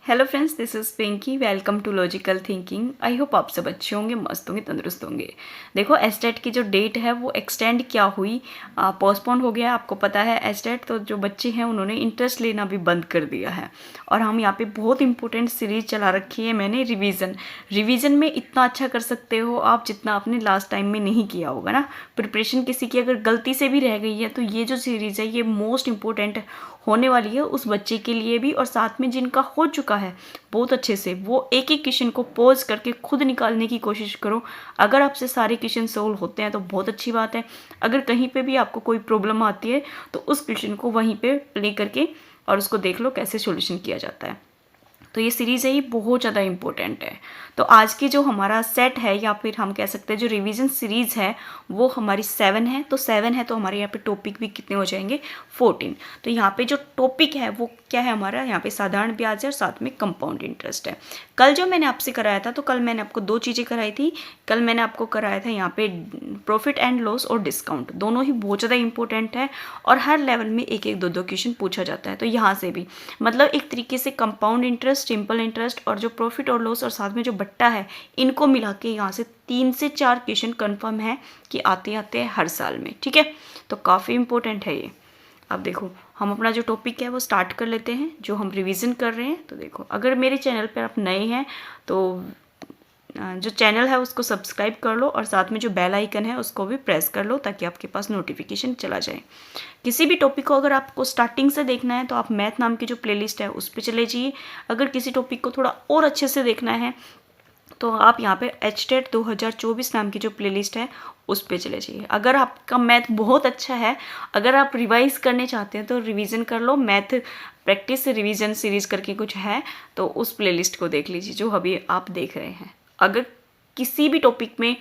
Hello friends, this is Pinky. Welcome to Logical Thinking. I hope आप सब अच्छे होंगे, मस्त होंगे, तंदुरुस्त होंगे। देखो, एस्टेट की जो डेट है वो एक्सटेंड क्या हुई, पोस्टपोन हो गया। आपको पता है एस्टेट तो जो बच्चे हैं उन्होंने इंटरेस्ट लेना भी बंद कर दिया है। और हम यहाँ पे बहुत इंपॉर्टेंट सीरीज चला रखी है मैंने, रिवीजन में इतना अच्छा कर सकते हो आप जितना आपने लास्ट टाइम में नहीं किया होगा ना। प्रिपरेशन किसी की अगर गलती से भी रह गई है तो ये जो सीरीज़ है ये मोस्ट इंपॉर्टेंट होने वाली है उस बच्चे के लिए भी, और साथ में जिनका हो चुका है बहुत अच्छे से, वो एक एक क्वेश्चन को पॉज करके खुद निकालने की कोशिश करो। अगर आपसे सारे क्वेश्चन सोल्व होते हैं तो बहुत अच्छी बात है। अगर कहीं पे भी आपको कोई प्रॉब्लम आती है तो उस क्वेश्चन को वहीं पे प्ले करके और उसको देख लो कैसे सॉल्यूशन किया जाता है। तो ये सीरीज़ है, ये बहुत ज़्यादा इंपॉर्टेंट है। तो आज की जो हमारा सेट है, या फिर हम कह सकते हैं जो रिवीजन सीरीज़ है, वो हमारी 7 है। तो 7 है तो हमारे यहाँ पे टॉपिक भी कितने हो जाएंगे, 14। तो यहाँ पे जो टॉपिक है वो क्या है हमारा, यहाँ पे साधारण ब्याज है और साथ में कंपाउंड इंटरेस्ट है। कल जो मैंने आपसे कराया था, तो कल मैंने आपको दो चीज़ें कराई थी। कल मैंने आपको कराया था यहाँ पे प्रॉफिट एंड लॉस और डिस्काउंट, दोनों ही बहुत ज़्यादा इंपॉर्टेंट है और हर लेवल में एक एक दो दो क्वेश्चन पूछा जाता है। तो यहाँ से भी मतलब एक तरीके से कंपाउंड इंटरेस्ट, सिंपल इंटरेस्ट और जो प्रॉफिट और लॉस और साथ में जो बट्टा है, इनको मिला के यहाँ से 3 से 4 क्वेश्चन कन्फर्म है कि आते आते हैं हर साल में। ठीक है, तो काफ़ी इंपॉर्टेंट है ये। अब देखो, हम अपना जो टॉपिक है वो स्टार्ट कर लेते हैं, जो हम रिवीजन कर रहे हैं। तो देखो, अगर मेरे चैनल पर आप नए हैं तो जो चैनल है उसको सब्सक्राइब कर लो और साथ में जो बेल आइकन है उसको भी प्रेस कर लो ताकि आपके पास नोटिफिकेशन चला जाए। किसी भी टॉपिक को अगर आपको स्टार्टिंग से देखना है तो आप मैथ नाम की जो प्लेलिस्ट है उस पर चले जाइए। अगर किसी टॉपिक को थोड़ा और अच्छे से देखना है तो आप यहाँ पे HTET 2024 नाम की जो प्लेलिस्ट है उस पे चले जाइए। अगर आपका मैथ बहुत अच्छा है, अगर आप रिवाइज करने चाहते हैं तो रिवीजन कर लो। मैथ प्रैक्टिस रिवीजन सीरीज करके कुछ है तो उस प्लेलिस्ट को देख लीजिए जो अभी आप देख रहे हैं। अगर किसी भी टॉपिक में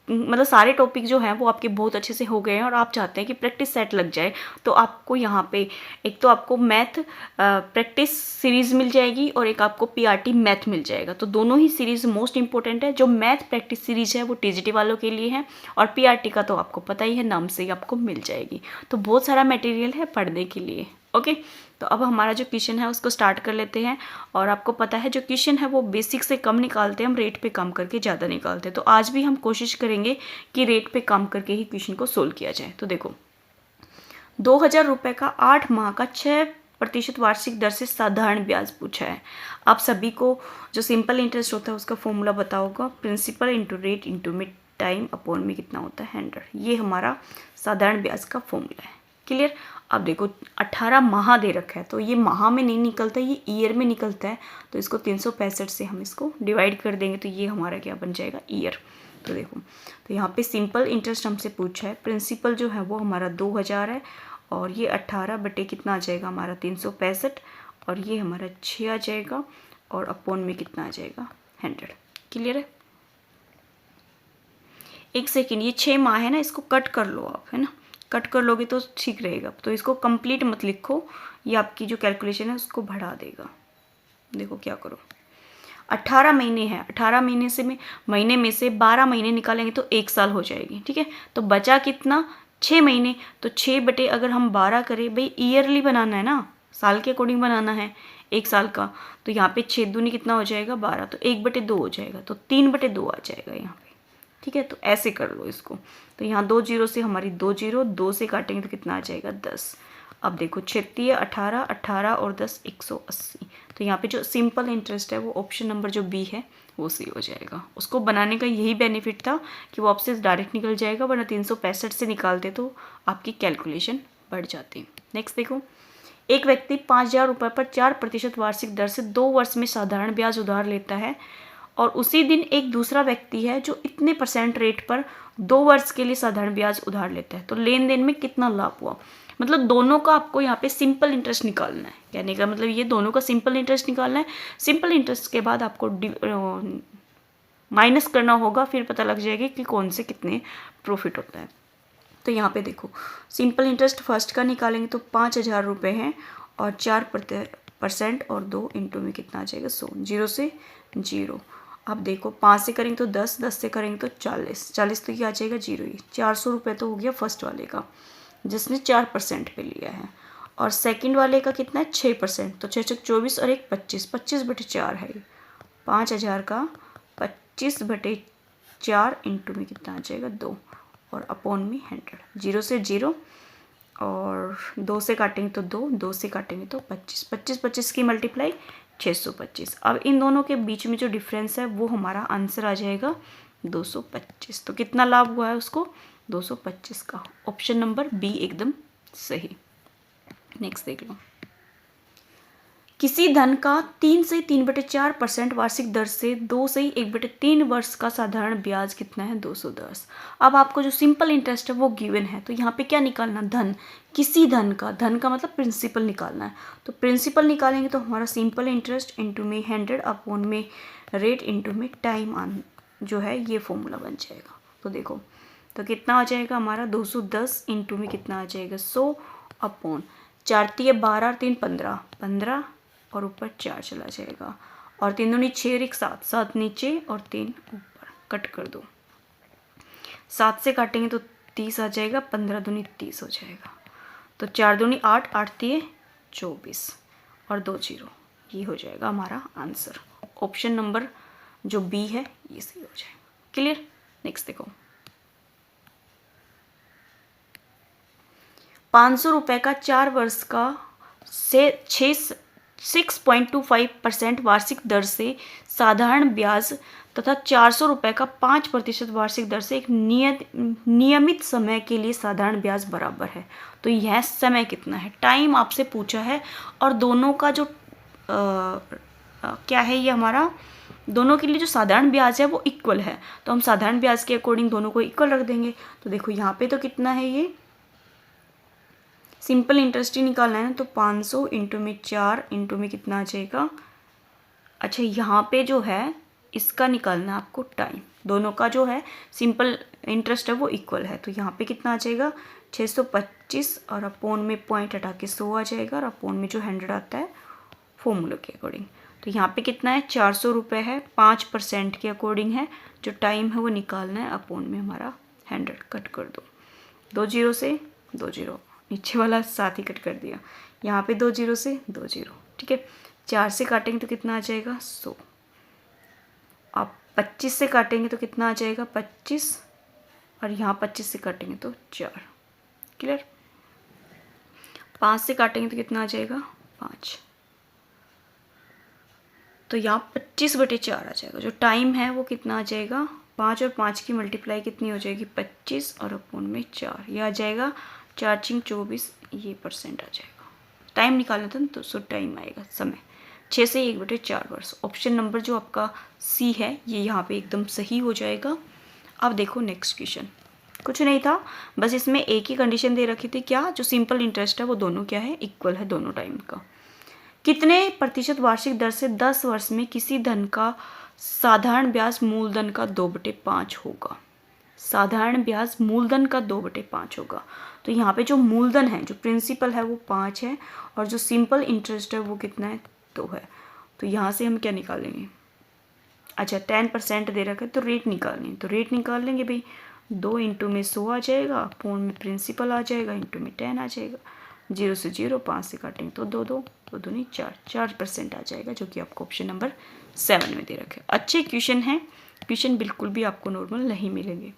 मतलब सारे टॉपिक जो हैं वो आपके बहुत अच्छे से हो गए हैं और आप चाहते हैं कि प्रैक्टिस सेट लग जाए, तो आपको यहाँ पे एक तो आपको मैथ प्रैक्टिस सीरीज़ मिल जाएगी और एक आपको PRT मैथ मिल जाएगा। तो दोनों ही सीरीज़ मोस्ट इंपॉर्टेंट है। जो मैथ प्रैक्टिस सीरीज़ है वो TGT वालों के लिए है और PRT का तो आपको पता ही है, नाम से ही आपको मिल जाएगी। तो बहुत सारा मटेरियल है पढ़ने के लिए। ओके, तो अब हमारा जो क्वेश्चन है उसको स्टार्ट कर लेते हैं। और आपको पता है जो क्वेश्चन है वो बेसिक से कम निकालते हैं हम, रेट पे कम करके ज़्यादा निकालते हैं। तो आज भी हम कोशिश करेंगे कि रेट पे कम करके ही क्वेश्चन को सोल्व किया जाए। तो देखो, 2000 रुपये का 8 माह का 6% वार्षिक दर से साधारण ब्याज पूछा है। आप सभी को जो सिंपल इंटरेस्ट होता है उसका फॉर्मूला बताओ होगा, प्रिंसिपल इंटू रेट इंटू में टाइम अपॉन में कितना होता है 100। ये हमारा साधारण ब्याज का फॉर्मूला है। क्लियर। अब देखो, 18 माह दे रखा है तो ये माह में नहीं निकलता, ये ईयर में निकलता है। तो इसको 365 से हम इसको डिवाइड कर देंगे तो ये हमारा क्या बन जाएगा, ईयर। तो देखो, तो यहाँ पे सिंपल इंटरेस्ट हमसे पूछा है। प्रिंसिपल जो है वो हमारा 2000 है और ये 18 बटे कितना आ जाएगा हमारा 365, और ये हमारा 6 आ जाएगा और अपॉन में कितना आ जाएगा 100। क्लियर है। एक सेकेंड, ये 6 माह है ना, इसको कट कर लो आप, है ना, कट कर लोगे तो ठीक रहेगा। तो इसको कंप्लीट मत लिखो, ये आपकी जो कैलकुलेशन है उसको बढ़ा देगा। देखो क्या करो, 18 महीने हैं, 18 महीने से महीने में से 12 महीने निकालेंगे तो 1 साल हो जाएगी। ठीक है, तो बचा कितना, 6 महीने। तो 6 बटे अगर हम 12 करें, भाई ईयरली बनाना है ना, साल के अकॉर्डिंग बनाना है 1 साल का। तो यहाँ पे 6 दूनी कितना हो जाएगा 12, तो 1/2 हो जाएगा, तो 3/2 आ जाएगा यहाँ पे। ठीक है, तो ऐसे कर लो इसको। तो यहाँ 2 जीरो से हमारी 2 जीरो, 2 से काटेंगे तो कितना आ जाएगा 10। अब देखो 36, 18, 18 और 10 180। तो यहाँ पे जो सिंपल इंटरेस्ट है वो ऑप्शन नंबर जो बी है वो सही हो जाएगा। उसको बनाने का यही बेनिफिट था कि वो आपसे डायरेक्ट निकल जाएगा, वरना 365 से निकालते तो आपकी कैलकुलेशन बढ़ जाती। नेक्स्ट देखो, एक व्यक्ति 5000 रुपये पर 4% वार्षिक दर से 2 वर्ष में साधारण ब्याज उधार लेता है और उसी दिन एक दूसरा व्यक्ति है जो इतने % रेट पर 2 वर्ष के लिए साधारण ब्याज उधार लेता है। तो लेन देन में कितना लाभ हुआ, मतलब दोनों का आपको यहाँ पे सिंपल इंटरेस्ट निकालना है। कहने का मतलब ये दोनों का सिंपल इंटरेस्ट निकालना है। सिंपल इंटरेस्ट के बाद आपको माइनस करना होगा, फिर पता लग जाएगा कि कौन से कितने प्रॉफिट होता है। तो यहाँ पे देखो, सिंपल इंटरेस्ट फर्स्ट का निकालेंगे तो 5000 रुपये हैं और 4% और 2 इंटू में कितना आ जाएगा 100, 0 से 0। अब देखो 5 से करेंगे तो 10, 10 से करेंगे तो 40, 40 तो ये आ जाएगा 0 ही। 400 रुपये तो हो गया फर्स्ट वाले का जिसने 4% पे लिया है, और सेकंड वाले का कितना है 6%, तो 6 × 24 और 1 25, 25/4 है ये। 5,000 का 25/4 इंटू में कितना आ जाएगा 2 और अपॉन में 100। 0 से 0 और 2 से काटेंगे तो 2, 2 से काटेंगे तो 25, 25 की मल्टीप्लाई 625। अब इन दोनों के बीच में जो डिफरेंस है वो हमारा आंसर आ जाएगा 225। तो कितना लाभ हुआ है उसको 225 का। ऑप्शन नंबर बी एकदम सही। नेक्स्ट देख लो। किसी धन का 3 से 3/4% वार्षिक दर से 2 से 1/3 वर्ष का साधारण ब्याज कितना है 210। अब आपको जो सिंपल इंटरेस्ट है वो गिवन है, तो यहाँ पे क्या निकालना, धन, किसी धन का मतलब प्रिंसिपल निकालना है। तो प्रिंसिपल निकालेंगे तो हमारा सिंपल इंटरेस्ट इंटू में 100 अपॉन में रेट इंटू में टाइम आन जो है ये फॉर्मूला बन जाएगा। तो देखो तो कितना आ जाएगा हमारा 210 इंटू में कितना आ जाएगा 100 अपॉन 4 × 12 और 3 15, 15 और ऊपर 4 चला जाएगा और 3 दूनी 6 और 1 7, 7 नीचे और 3 ऊपर, कट कर दो। 7 से काटेंगे तो 30 आ जाएगा, 15 दूनी 30 हो जाएगा, तो 4 दूनी 8, 8 3 24 और 2 0, ये हो जाएगा हमारा आंसर। ऑप्शन नंबर जो बी है ये सही हो जाएगा। क्लियर। नेक्स्ट देखो। 500 रुपये का 4 वर्ष का से 6.25% वार्षिक दर से साधारण ब्याज तथा 400 रुपये का 5% वार्षिक दर से एक नियमित समय के लिए साधारण ब्याज बराबर है। तो यह समय कितना है, टाइम आपसे पूछा है और दोनों का जो क्या है ये हमारा दोनों के लिए जो साधारण ब्याज है वो इक्वल है, तो हम साधारण ब्याज के अकॉर्डिंग दोनों को इक्वल रख देंगे। तो देखो यहाँ पे तो कितना है, ये सिंपल इंटरेस्ट ही निकालना है ना, तो 500 इंटू में 4 इंटू में कितना आ जाएगा। अच्छा यहाँ पे जो है इसका निकालना है आपको टाइम, दोनों का जो है सिंपल इंटरेस्ट है वो इक्वल है, तो यहाँ पे कितना आ जाएगा 625 और अपॉन में पॉइंट हटा के 100 आ जाएगा और अपॉन में जो 100 आता है फॉर्मूला के अकॉर्डिंग। तो यहाँ पे कितना है 400 रुपये है, 5% के अकॉर्डिंग है, जो टाइम है वो निकालना है, अपॉन में हमारा 100, कट कर दो। 2 0 से 2 0, नीचे वाला साथ ही कट कर दिया, यहाँ पे 2 0 से 2 0, ठीक है। 4 से काटेंगे तो कितना आ जाएगा 100, आप 25 से काटेंगे तो कितना आ जाएगा 25 और यहाँ 25 से काटेंगे तो 4। क्लियर। 5 से काटेंगे तो कितना आ जाएगा 5, तो यहाँ 25/4 आ जाएगा, जो टाइम है वो कितना आ जाएगा 5 और 5 की मल्टीप्लाई कितनी हो जाएगी 25 और अपॉन में 4, ये आ जाएगा 4 × 24, ये % आ जाएगा। टाइम निकालना था तो सो टाइम आएगा समय 6 से 1/4 वर्ष। ऑप्शन नंबर जो आपका सी है ये यहाँ पे एकदम सही हो जाएगा। अब देखो नेक्स्ट क्वेश्चन, कुछ नहीं था, बस इसमें एक ही कंडीशन दे रखी थी, क्या, जो सिंपल इंटरेस्ट है वो दोनों क्या है इक्वल है दोनों टाइम का। कितने प्रतिशत वार्षिक दर से 10 वर्ष में किसी धन का साधारण ब्याज मूलधन का 2/5 होगा। साधारण ब्याज मूलधन का 2/5 होगा। तो यहाँ पे जो मूलधन है, जो प्रिंसिपल है वो 5 है और जो सिंपल इंटरेस्ट है वो कितना है 2 है। तो यहाँ से हम क्या निकालेंगे, अच्छा 10% दे रखा है तो रेट निकालनी है, तो रेट निकाल लेंगे भाई, 2 इंटू में 100 आ जाएगा, अपॉन में प्रिंसिपल आ जाएगा, इंटू में 10 आ जाएगा, 0 से 0, 5 से काटेंगे तो 2 2 2 दूनी 4, 4% आ जाएगा, जो कि आपको ऑप्शन नंबर 7 में दे रखे। अच्छे क्वेश्चन हैं, क्वेश्चन बिल्कुल भी आपको नॉर्मल नहीं मिलेंगे।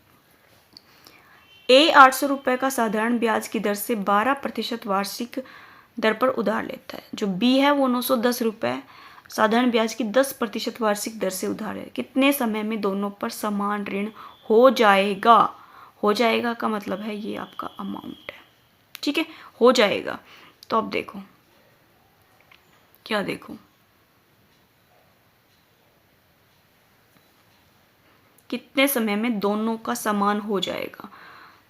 ए 800 रुपये का साधारण ब्याज की दर से 12% वार्षिक दर पर उधार लेता है। जो बी है वो 910 रुपये साधारण ब्याज की 10% वार्षिक दर से उधार है। कितने समय में दोनों पर समान ऋण हो जाएगा। हो जाएगा का मतलब है ये आपका अमाउंट है, ठीक है, हो जाएगा। तो अब देखो क्या, देखो कितने समय में दोनों का समान हो जाएगा।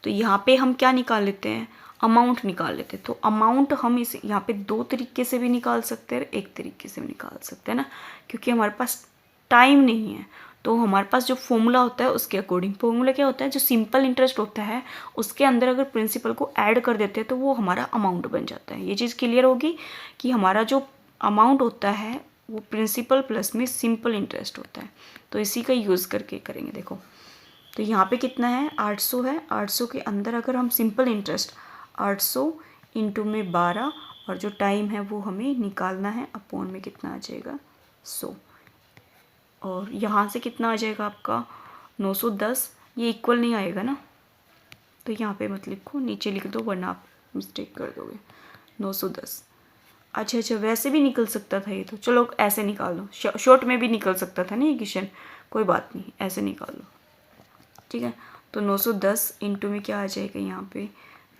तो यहाँ पे हम क्या निकाल लेते हैं, अमाउंट निकाल लेते हैं। तो अमाउंट हम इस यहाँ पे 2 तरीके से भी निकाल सकते हैं, 1 तरीके से भी निकाल सकते हैं ना, क्योंकि हमारे पास टाइम नहीं है। तो हमारे पास जो फॉर्मूला होता है उसके अकॉर्डिंग, फॉर्मूला क्या होता है, जो सिंपल इंटरेस्ट होता है उसके अंदर अगर प्रिंसिपल को ऐड कर देते हैं तो वो हमारा अमाउंट बन जाता है। ये चीज़ क्लियर होगी कि हमारा जो अमाउंट होता है वो प्रिंसिपल प्लस में सिंपल इंटरेस्ट होता है। तो इसी का यूज़ करके करेंगे। देखो तो यहाँ पे कितना है 800 है, 800 के अंदर अगर हम सिंपल इंटरेस्ट 800 इंटू में 12 और जो टाइम है वो हमें निकालना है, अपॉन में कितना आ जाएगा 100, और यहाँ से कितना आ जाएगा आपका 910। ये इक्वल नहीं आएगा ना, तो यहाँ पे मत लिखो, नीचे लिख दो वरना आप मिस्टेक कर दोगे। 910, अच्छा वैसे भी निकल सकता था ये, तो चलो ऐसे निकाल लो, शॉर्ट में भी निकल सकता था ना ये क्वेश्चन, कोई बात नहीं, ऐसे निकाल लो, ठीक है। तो 910 इंटू में क्या आ जाएगा यहाँ पे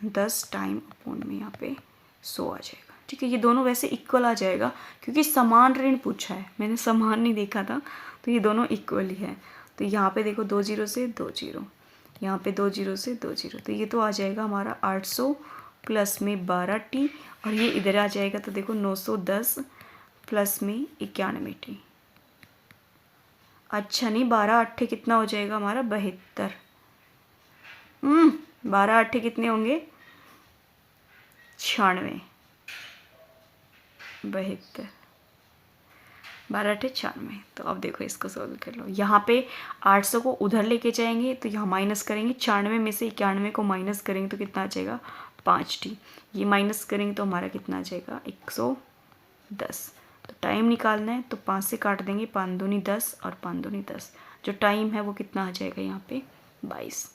10 टाइम अपॉन में यहाँ पे 100 आ जाएगा, ठीक है। ये दोनों वैसे इक्वल आ जाएगा क्योंकि समान ऋण पूछा है, मैंने समान नहीं देखा था, तो ये दोनों इक्वल ही है। तो यहाँ पे देखो 2 0 से 2 0, यहाँ पे 2 0 से 2 0, तो ये तो आ जाएगा हमारा 800 प्लस में 12t, और ये इधर आ जाएगा तो देखो 910 प्लस में 91t। अच्छा नहीं, 12 8 कितना हो जाएगा हमारा 72। 12 8 कितने होंगे 96, 72, 12 8 96। तो अब देखो इसको सोल्व कर लो। यहाँ पे 800 को उधर लेके जाएंगे तो यहाँ माइनस करेंगे, 96 में से 91 को माइनस करेंगे तो कितना आ जाएगा 5t, ये माइनस करेंगे तो हमारा कितना आ जाएगा 110। तो टाइम निकालना है तो 5 से काट देंगे, 5 दूनी 10 और 5 दूनी 10, जो टाइम है वो कितना आ जाएगा यहाँ पे 22।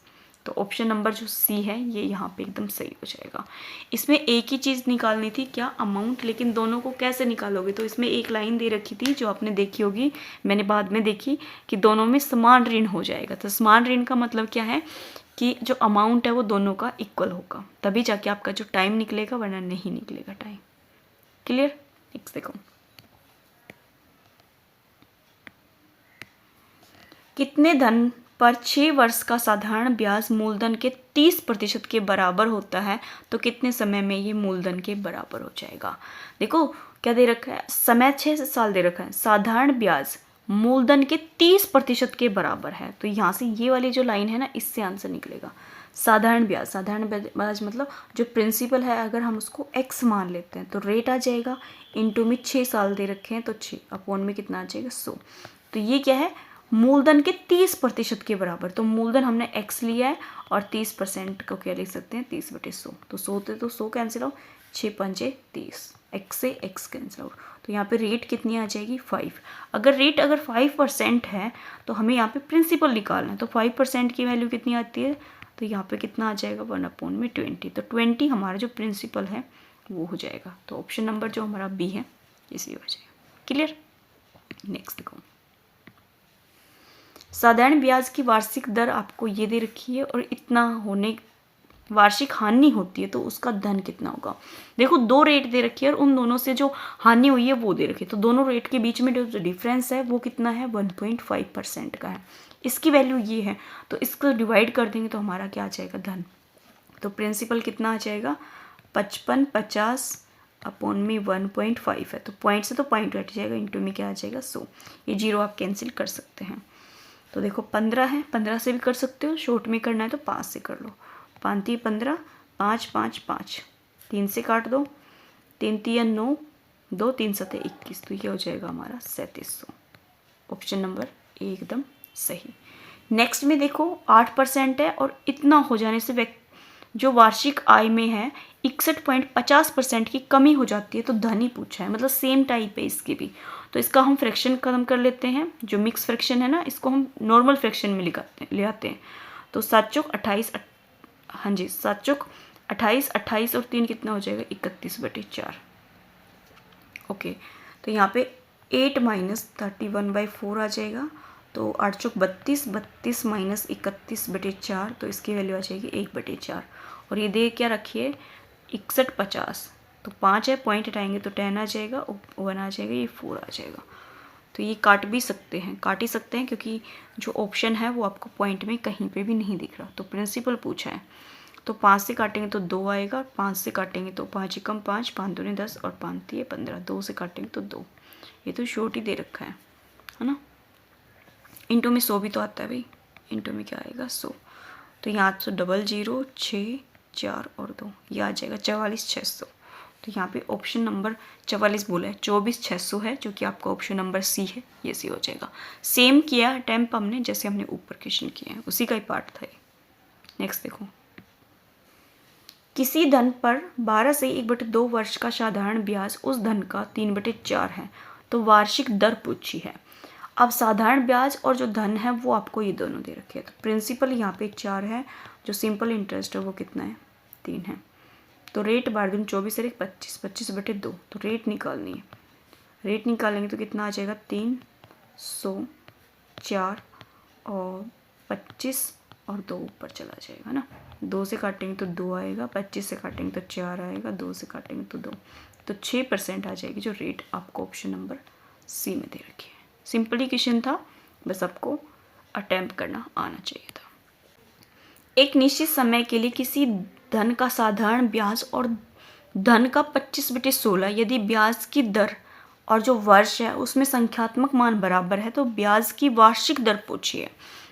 तो ऑप्शन नंबर जो सी है ये यहाँ पे एकदम सही हो जाएगा। इसमें एक ही चीज़ निकालनी थी, क्या अमाउंट, लेकिन दोनों को कैसे निकालोगे, तो इसमें एक लाइन दे रखी थी जो आपने देखी होगी, मैंने बाद में देखी कि दोनों में समान ऋण हो जाएगा। तो समान ऋण का मतलब क्या है कि जो अमाउंट है वो दोनों का इक्वल होगा, तभी जाके आपका जो टाइम निकलेगा, वरना नहीं निकलेगा टाइम। क्लियर। नेक्स्ट देखो, कितने धन पर 6 वर्ष का साधारण ब्याज मूलधन के 30% के बराबर होता है, तो कितने समय में ये मूलधन के बराबर हो जाएगा। देखो क्या दे रखा है, समय 6 साल दे रखा है, साधारण ब्याज मूलधन के 30% के बराबर है, तो यहाँ से ये वाली जो लाइन है ना, इससे आंसर निकलेगा। साधारण ब्याज मतलब जो प्रिंसिपल है, अगर हम उसको x मान लेते हैं तो रेट आ जाएगा, इंटू में 6 साल दे रखे हैं तो 6, अपॉन में कितना आ जाएगा 100। तो ये क्या है, मूलधन के 30% के बराबर, तो मूलधन हमने x लिया है और 30% को क्या लिख सकते हैं 30/100, तो 100 तो 100 कैंसिल आउट, 6 पंजे 30, x से x कैंसिल आउट, तो यहाँ पे रेट कितनी आ जाएगी 5। अगर रेट 5% है तो हमें यहाँ पे प्रिंसिपल निकालना है, तो 5% की वैल्यू कितनी आती है, तो यहाँ पे कितना आ जाएगा 1/20, तो 20 हमारा जो प्रिंसिपल है वो हो जाएगा। तो ऑप्शन नंबर जो हमारा बी है इसी हो जाएगा। क्लियर। नेक्स्ट देखो, साधारण ब्याज की वार्षिक दर आपको ये दे रखी है, और इतना होने वार्षिक हानि होती है तो उसका धन कितना होगा। देखो 2 रेट दे रखी है और उन दोनों से जो हानि हुई है वो दे रखी है, तो दोनों रेट के बीच में जो डिफरेंस है वो कितना है 1.5% का है, इसकी वैल्यू ये है, तो इसको डिवाइड कर देंगे तो हमारा क्या आ जाएगा धन। तो प्रिंसिपल कितना आ जाएगा 55 50 अपॉन में 1.5 है, तो पॉइंट से तो पॉइंट हट जाएगा, इंटू में क्या आ जाएगा 100, ये 0 आप कैंसिल कर सकते हैं। तो देखो 15 है, 15 से भी कर सकते हो, शॉर्ट में करना है तो 5 से कर लो, 5 3 15, 5 5 5, 3 से काट दो, 3 3 9, 2 3 7 21, तो ये हो जाएगा हमारा 3700। ऑप्शन नंबर ए एकदम सही। नेक्स्ट में देखो 8% है और इतना हो जाने से जो वार्षिक आय में है 61.50% की कमी हो जाती है, तो धन ही पूछा है, मतलब सेम टाइप है इसकी भी। तो इसका हम फ्रैक्शन खत्म कर लेते हैं, जो मिक्स फ्रैक्शन है ना, इसको हम नॉर्मल फ्रैक्शन में ले आते हैं। तो 7 चौक 28, हाँ जी 7 चौक 28, 28 और 3 कितना हो जाएगा 31/4। ओके, तो यहाँ पे 8 माइनस 31/4 आ जाएगा, तो 8 चौक 32, 32 माइनस 31/4, तो इसकी वैल्यू आ जाएगी 1/4, और ये दे क्या रखिए 61 50, तो 5 है, पॉइंट हटाएंगे तो 10 आ जाएगा, 1 आ जाएगा, ये 4 आ जाएगा। तो ये काट भी सकते हैं, काट ही सकते हैं, क्योंकि जो ऑप्शन है वो आपको पॉइंट में कहीं पे भी नहीं दिख रहा, तो प्रिंसिपल पूछा है। तो 5 से काटेंगे तो 2 आएगा, 5 से काटेंगे तो 5 कम 5, 5 दूनी 10 और 5 3 15, 2 से काटेंगे तो 2, ये तो शॉर्ट ही दे रखा है ना। इंटू में 100 भी तो आता है भाई, इंटू में क्या आएगा 100, तो यहाँ तो 00 6 4 और 2, ये आ जाएगा 44 600। तो यहाँ पे ऑप्शन नंबर 44 बोला है, 24 600 है, जो कि आपका ऑप्शन नंबर सी है, ये सी हो जाएगा। सेम किया अटेम्प्ट हमने, जैसे हमने ऊपर क्वेश्चन किए हैं उसी का ही पार्ट था ये। नेक्स्ट देखो, किसी धन पर 12 से 1/2 वर्ष का साधारण ब्याज उस धन का 3/4 है, तो वार्षिक दर पूछी है। अब साधारण ब्याज और जो धन है वो आपको ये दोनों दे रखे हैं। तो प्रिंसिपल यहाँ पे 4 है, जो सिंपल इंटरेस्ट है वो कितना है, 3 है। तो रेट 12 × 24 है 25, 25/2। तो रेट निकालनी है, रेट निकालेंगे तो कितना आ जाएगा, 300, 4 और 25 और 2 ऊपर चला जाएगा ना। 2 से काटेंगे तो 2 आएगा, 25 से काटेंगे तो 4 आएगा, 2 से काटेंगे तो 2, तो 6% आ जाएगी, जो रेट आपको ऑप्शन नंबर सी में दे रखी है। सिंपल क्वेश्चन था, बस आपको अटेम्प्ट करना आना चाहिए था। एक निश्चित समय के लिए किसी धन का साधारण ब्याज और धन का 25/16 यदि ब्याज की दर और जो वर्ष है उसमें संख्यात्मक मान बराबर है, तो ब्याज की वार्षिक दर पूछिए।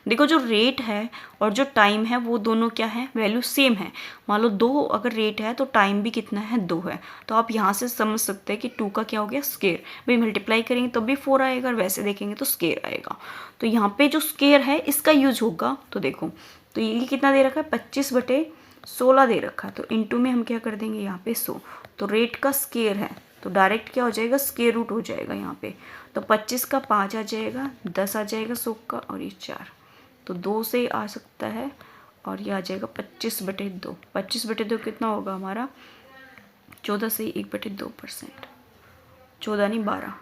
देखो जो रेट है और जो टाइम है वो दोनों क्या है, वैल्यू सेम है। मान लो 2 अगर रेट है तो टाइम भी कितना है, 2 है। तो आप यहाँ से समझ सकते हैं कि 2 का क्या हो गया, स्केयर। भाई मल्टीप्लाई करेंगे तो भी 4 आएगा और वैसे देखेंगे तो स्केयर आएगा। तो यहाँ पे जो स्केयर है इसका यूज होगा। तो देखो, तो ये कितना दे रखा है, 25/16 दे रखा है। तो इंटू में हम क्या कर देंगे यहाँ पे 100। तो रेट का स्केयर है तो डायरेक्ट क्या हो जाएगा, स्केयर रूट हो जाएगा यहाँ पे। तो 25 का 5 आ जाएगा, 10 आ जाएगा 100 का, और ये 4। तो 2 से आ सकता है और ये आ जाएगा 25/2। 25/2 कितना होगा हमारा, 14 से 1/2%। 14 नहीं 12,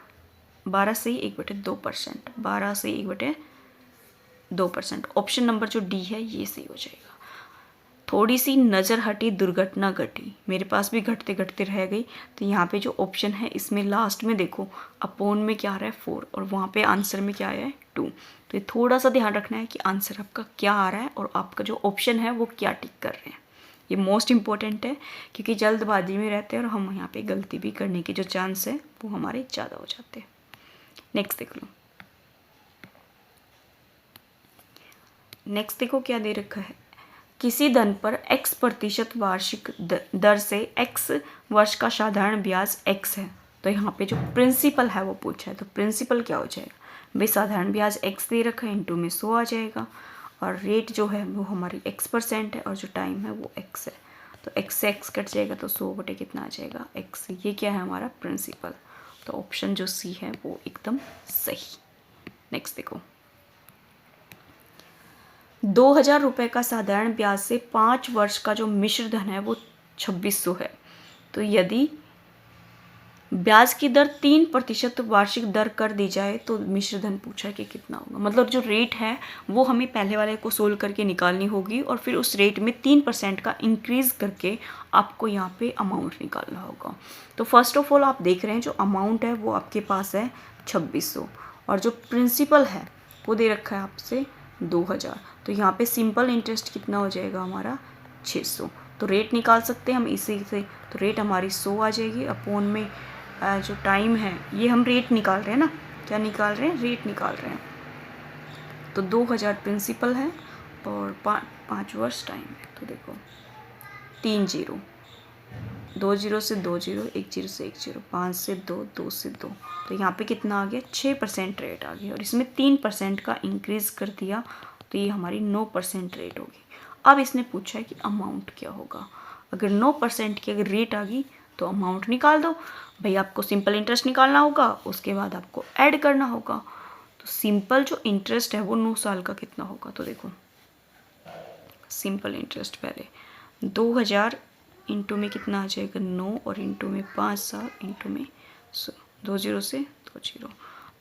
12 से 1/2%, 12 से 1/2%। ऑप्शन नंबर जो डी है ये सही हो जाएगा। थोड़ी सी नज़र हटी दुर्घटना घटी, मेरे पास भी घटते घटते रह गई। तो यहाँ पे जो ऑप्शन है इसमें लास्ट में देखो अपोन में क्या आ रहा है, 4, और वहाँ पे आंसर में क्या आया है, 2। तो ये थोड़ा सा ध्यान रखना है कि आंसर आपका क्या आ रहा है और आपका जो ऑप्शन है वो क्या टिक कर रहे हैं। ये मोस्ट इंपॉर्टेंट है, क्योंकि जल्दबाजी में रहते हैं और हम यहाँ पे गलती भी करने के जो चांस है वो हमारे ज़्यादा हो जाते हैं। नेक्स्ट देख लो, नेक्स्ट देखो क्या दे रखा है, किसी धन पर x% वार्षिक दर से x वर्ष का साधारण ब्याज x है। तो यहाँ पे जो प्रिंसिपल है वो पूछा है। तो प्रिंसिपल क्या हो जाएगा, भाई साधारण ब्याज x दे रखा है, इंटू में 100 आ जाएगा, और रेट जो है वो हमारी x% है और जो टाइम है वो x है। तो x से x कट जाएगा तो 100 बटे कितना आ जाएगा, x। ये क्या है हमारा प्रिंसिपल। तो ऑप्शन जो सी है वो एकदम सही। नेक्स्ट देखो, 2000 रुपये का साधारण ब्याज से 5 वर्ष का जो मिश्र धन है वो 2600 है। तो यदि ब्याज की दर 3% वार्षिक दर कर दी जाए तो मिश्र धन पूछा है कि कितना होगा। मतलब जो रेट है वो हमें पहले वाले को सोल्व करके निकालनी होगी और फिर उस रेट में 3% का इंक्रीज़ करके आपको यहाँ पे अमाउंट निकालना होगा। तो फर्स्ट ऑफ ऑल आप देख रहे हैं जो अमाउंट है वो आपके पास है 2600, और जो प्रिंसिपल है वो दे रखा है आपसे 2000। तो यहाँ पे सिंपल इंटरेस्ट कितना हो जाएगा हमारा 600। तो रेट निकाल सकते हैं हम इसी से। तो रेट हमारी 100 आ जाएगी, अपोन में जो टाइम है ये हम रेट निकाल रहे हैं ना, क्या निकाल रहे हैं, रेट निकाल रहे हैं। तो 2000 प्रिंसिपल है और 5 वर्ष टाइम है। तो देखो 3 0, 2 0 से 2 0, 1 0 से 1 0, 5 से 2, 2 से 2। तो यहाँ पे कितना आ गया, 6% रेट आ गया, और इसमें 3% का इंक्रीज़ कर दिया तो ये हमारी 9% रेट होगी। अब इसने पूछा है कि अमाउंट क्या होगा। अगर 9% की अगर रेट आ गई तो अमाउंट निकाल दो। भाई आपको सिंपल इंटरेस्ट निकालना होगा, उसके बाद आपको ऐड करना होगा। तो सिंपल जो इंटरेस्ट है वो 9 साल का कितना होगा। तो देखो सिंपल इंटरेस्ट पहले 2000 इंटू में कितना आ जाएगा 9, और इंटू में 5 साल, इंटू में 100, 2 0 से 2 0,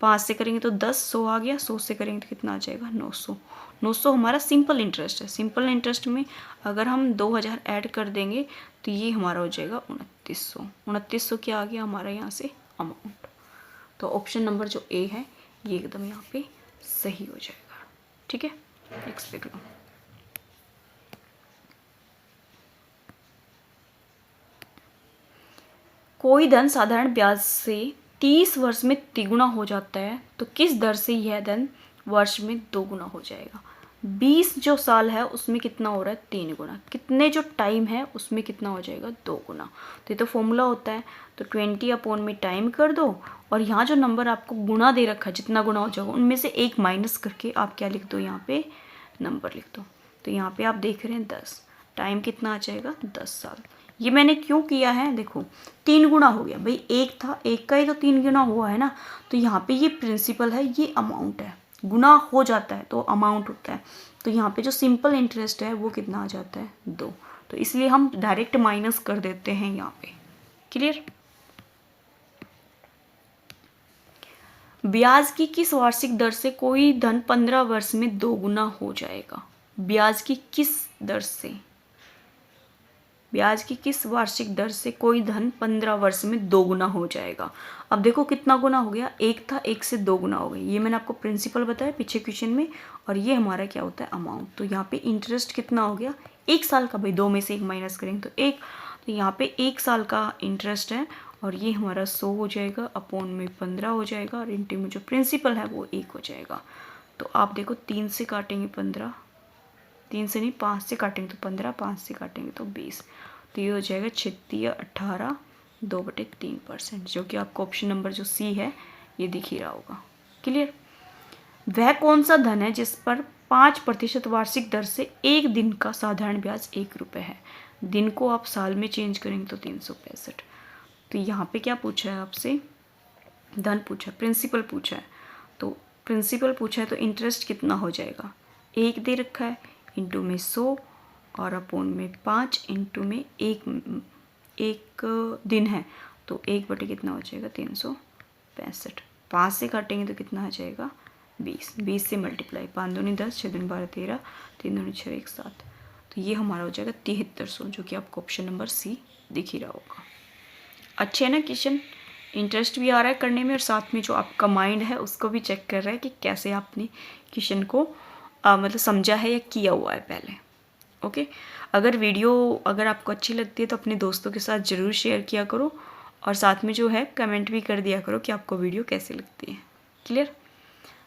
5 से करेंगे तो 10, 100 आ गया, 100 से करेंगे तो कितना आ जाएगा 900। 900 हमारा सिंपल इंटरेस्ट है। सिंपल इंटरेस्ट में अगर हम 2000 ऐड कर देंगे तो ये हमारा हो जाएगा 2900। 2900 क्या आ गया हमारा यहाँ से अमाउंट। तो ऑप्शन नंबर जो ए है ये एकदम यहाँ पे सही हो जाएगा। ठीक है, नेक्स्ट देख लो। कोई धन साधारण ब्याज से 30 वर्ष में तिगुना हो जाता है तो किस दर से यह धन वर्ष में 2 गुना हो जाएगा। 20 जो साल है उसमें कितना हो रहा है 3 गुना, कितने जो टाइम है उसमें कितना हो जाएगा 2 गुना। तो ये तो फॉर्मूला होता है। तो 20 अपॉन में टाइम कर दो, और यहाँ जो नंबर आपको गुना दे रखा है जितना गुना हो जाएगा उनमें से 1 माइनस करके आप क्या लिख दो, यहाँ पे नंबर लिख दो। तो यहाँ पे आप देख रहे हैं 10, टाइम कितना आ जाएगा 10 साल। ये मैंने क्यों किया है, देखो 3 गुना हो गया भाई, एक था, एक का ही तो 3 गुना हुआ है ना। तो यहाँ पे ये प्रिंसिपल है, ये अमाउंट है, गुना हो जाता है तो अमाउंट होता है। तो यहाँ पे जो सिंपल इंटरेस्ट है वो कितना आ जाता है 2। तो इसलिए हम डायरेक्ट माइनस कर देते हैं यहाँ पे। क्लियर। ब्याज की किस वार्षिक दर से कोई धन 15 वर्ष में 2 गुना हो जाएगा। ब्याज की किस दर से, ब्याज की किस वार्षिक दर से कोई धन 15 वर्ष में 2 गुना हो जाएगा। अब देखो कितना गुना हो गया, एक था, एक से 2 गुना हो गई। ये मैंने आपको प्रिंसिपल बताया पीछे क्वेश्चन में, और ये हमारा क्या होता है अमाउंट। तो यहाँ पे इंटरेस्ट कितना हो गया, 1 साल का, भाई 2 में से 1 माइनस करेंगे तो 1, तो यहाँ पे 1 साल का इंटरेस्ट है, और ये हमारा 100 हो जाएगा, अपॉन में 15 हो जाएगा, और इंटू में जो प्रिंसिपल है वो 1 हो जाएगा। तो आप देखो 3 से काटेंगे 15, 3 से नहीं 5 से काटेंगे तो 15, 5 से काटेंगे तो 20, तो ये हो जाएगा 36 या 18 2/3%, जो कि आपको ऑप्शन नंबर जो सी है ये दिख ही रहा होगा। क्लियर। वह कौन सा धन है जिस पर 5% वार्षिक दर से 1 दिन का साधारण ब्याज 1 रुपये है। दिन को आप साल में चेंज करेंगे तो 365। तो यहाँ पे क्या पूछा है आपसे, धन पूछा है, प्रिंसिपल पूछा है। तो प्रिंसिपल पूछा है तो इंटरेस्ट कितना हो जाएगा, 1 दे रखा है, इंटू में 100 और अपॉन में 5, इंटू में एक दिन है तो 1 बटे कितना हो जाएगा 365। 5 से काटेंगे तो कितना आ जाएगा 20, 20 से मल्टीप्लाई, 5 दूनी 10, 6 दूनी 12 13, 3 दूनी 6 1 7, तो ये हमारा हो जाएगा 7300, जो कि आपको ऑप्शन नंबर सी दिख ही रहा होगा। अच्छे है ना क्वेश्चन, इंटरेस्ट भी आ रहा है करने में, और साथ में जो आपका माइंड है उसको भी चेक कर रहा है कि कैसे आपने क्वेश्चन को मतलब समझा है या किया हुआ है पहले। ओके। अगर वीडियो अगर आपको अच्छी लगती है तो अपने दोस्तों के साथ ज़रूर शेयर किया करो, और साथ में जो है कमेंट भी कर दिया करो कि आपको वीडियो कैसी लगती है। क्लियर।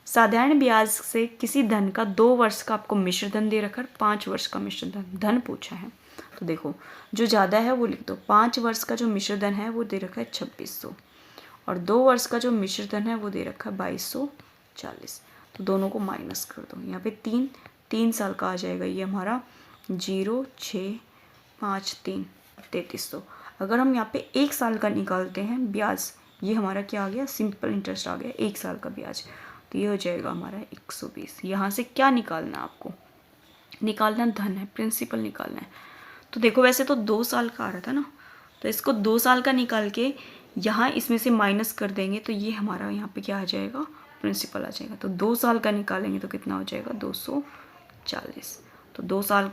साधारण ब्याज से किसी धन का 2 वर्ष का आपको मिश्र धन दे रखा, 5 वर्ष का मिश्र धन पूछा है। तो देखो जो ज़्यादा है वो लिख दो, 5 वर्ष का जो मिश्र धन है वो दे रखा है 2600, और 2 वर्ष का जो मिश्र धन है वो दे रखा है 2240। तो दोनों को माइनस कर दो, यहाँ पे 3 साल का आ जाएगा ये हमारा 0 6 5 3 3300। अगर हम यहाँ पे 1 साल का निकालते हैं ब्याज, ये हमारा क्या आ गया, सिंपल इंटरेस्ट आ गया 1 साल का ब्याज, तो ये हो जाएगा हमारा 120। यहाँ से क्या निकालना है आपको, निकालना धन है, प्रिंसिपल निकालना है। तो देखो वैसे तो 2 साल का आ रहा था ना, तो इसको 2 साल का निकाल के यहाँ इसमें से माइनस कर देंगे तो ये हमारा यहाँ पे क्या आ जाएगा, प्रिंसिपल आ जाएगा। तो 2 साल का निकालेंगे तो कितना हो जाएगा 240। तो 2 साल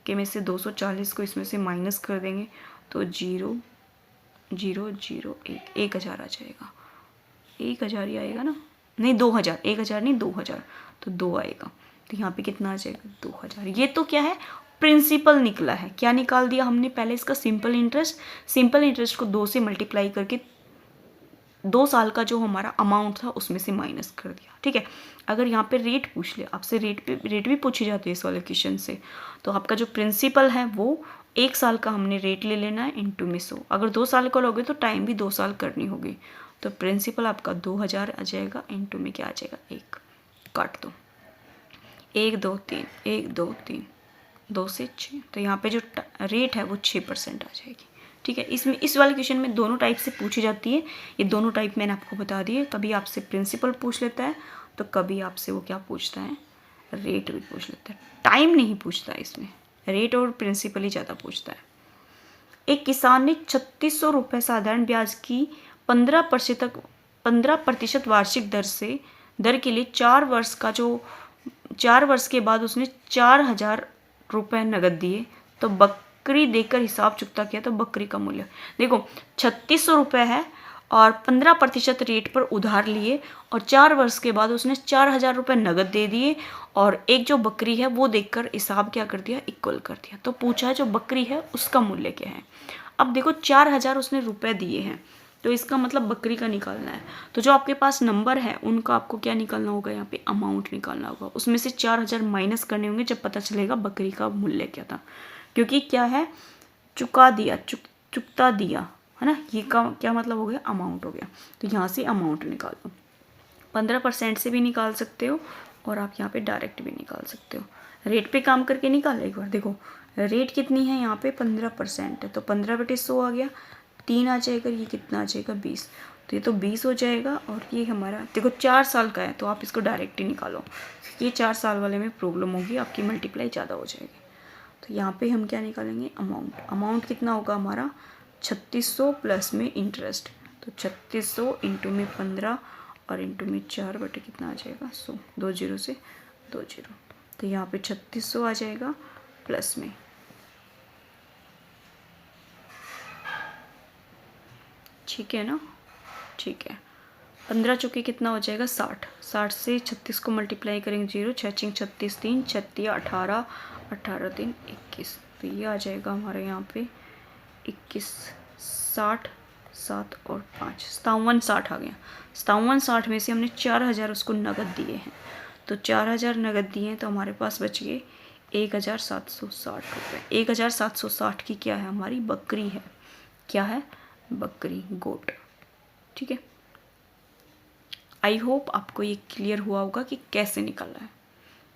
के में से 240 को इसमें से माइनस कर देंगे तो 0 0 0 1 1000 आ जाएगा। 1000 ही आएगा ना, नहीं 2000, 1000 नहीं 2000, तो 2 आएगा। तो यहाँ पे कितना आ जाएगा 2000। ये तो क्या है, प्रिंसिपल निकला है। क्या निकाल दिया हमने पहले, इसका सिंपल इंटरेस्ट, सिंपल इंटरेस्ट को 2 से मल्टीप्लाई करके 2 साल का जो हमारा अमाउंट था उसमें से माइनस कर दिया। ठीक है। अगर यहाँ पे रेट पूछ ले आपसे, रेट भी पूछी जाती है इस वाले क्वेश्चन से, तो आपका जो प्रिंसिपल है वो 1 साल का हमने रेट ले लेना है, इंटू में 100। अगर 2 साल का लोगे तो टाइम भी 2 साल करनी होगी, तो प्रिंसिपल आपका 2000 आ जाएगा, इंटू में क्या आ जाएगा 1, काट दो 1 2 3 1 2 3 2 से 6, तो यहाँ पे जो रेट है वो 6% आ जाएगी। ठीक है। इसमें इस वाले क्वेश्चन में दोनों टाइप से पूछी जाती है, ये दोनों टाइप मैंने आपको बता दिए। कभी आपसे प्रिंसिपल पूछ लेता है तो कभी आपसे वो क्या पूछता है, रेट भी पूछ लेता है। टाइम नहीं पूछता है इसमें, रेट और प्रिंसिपल ही ज़्यादा पूछता है। एक किसान ने 3600 रुपये साधारण ब्याज की 15% वार्षिक दर के लिए 4 वर्ष के बाद उसने 4000 रुपये नगद दिए, तो बकरी देकर हिसाब चुकता किया तो बकरी का मूल्य, देखो 3600 रुपये है और 15% रेट पर उधार लिए, और 4 वर्ष के बाद उसने 4000 रुपये नगद दे दिए, और एक जो बकरी है वो देखकर हिसाब क्या कर दिया, इक्वल कर दिया। तो पूछा है जो बकरी है उसका मूल्य क्या है। अब देखो 4000 उसने रुपये दिए हैं, तो इसका मतलब बकरी का निकालना है। तो जो आपके पास नंबर है उनका आपको क्या निकालना होगा, यहाँ पे अमाउंट निकालना होगा। उसमें से 4000 माइनस करने होंगे जब पता चलेगा बकरी का मूल्य क्या था, क्योंकि क्या है, चुका दिया, चुकता दिया है ना, ये का क्या मतलब हो गया, अमाउंट हो गया। तो यहाँ से अमाउंट निकालो, 15% से भी निकाल सकते हो और आप यहाँ पे डायरेक्ट भी निकाल सकते हो। रेट पे काम करके निकालो एक बार, देखो रेट कितनी है यहाँ पे 15% है, तो 15/100 आ गया, 3 आ जाएगा, ये कितना आ जाएगा 20, तो ये तो 20 हो जाएगा। और ये हमारा देखो 4 साल का है, तो आप इसको डायरेक्ट ही निकालो, ये 4 साल वाले में प्रॉब्लम होगी, आपकी मल्टीप्लाई ज़्यादा हो जाएगी। तो यहाँ पे हम क्या निकालेंगे, अमाउंट कितना होगा हमारा 3600 प्लस में इंटरेस्ट, तो 3600 इंटू में 15 और इंटू में 4 बटे कितना आ जाएगा 100, 2 0 से 2 0, तो यहाँ पे 3600 आ जाएगा प्लस में, ठीक है ना, ठीक है। 15 चौके कितना हो जाएगा 60, 60 से 36 को मल्टीप्लाई करेंगे 0, 6 6 36, 3 36 18, 18 3 21, तो ये आ जाएगा हमारे यहाँ पे 21, 60 7 और 5 57 60 आ गया। 57 60 में से हमने 4000 उसको नगद दिए हैं, तो 4000 नगद दिए हैं, तो हमारे पास बच गए 1760 रुपये। 1760 की क्या है हमारी बकरी है, क्या है बकरी, गोट, ठीक है। आई होप आपको ये क्लियर हुआ होगा कि कैसे निकालना है।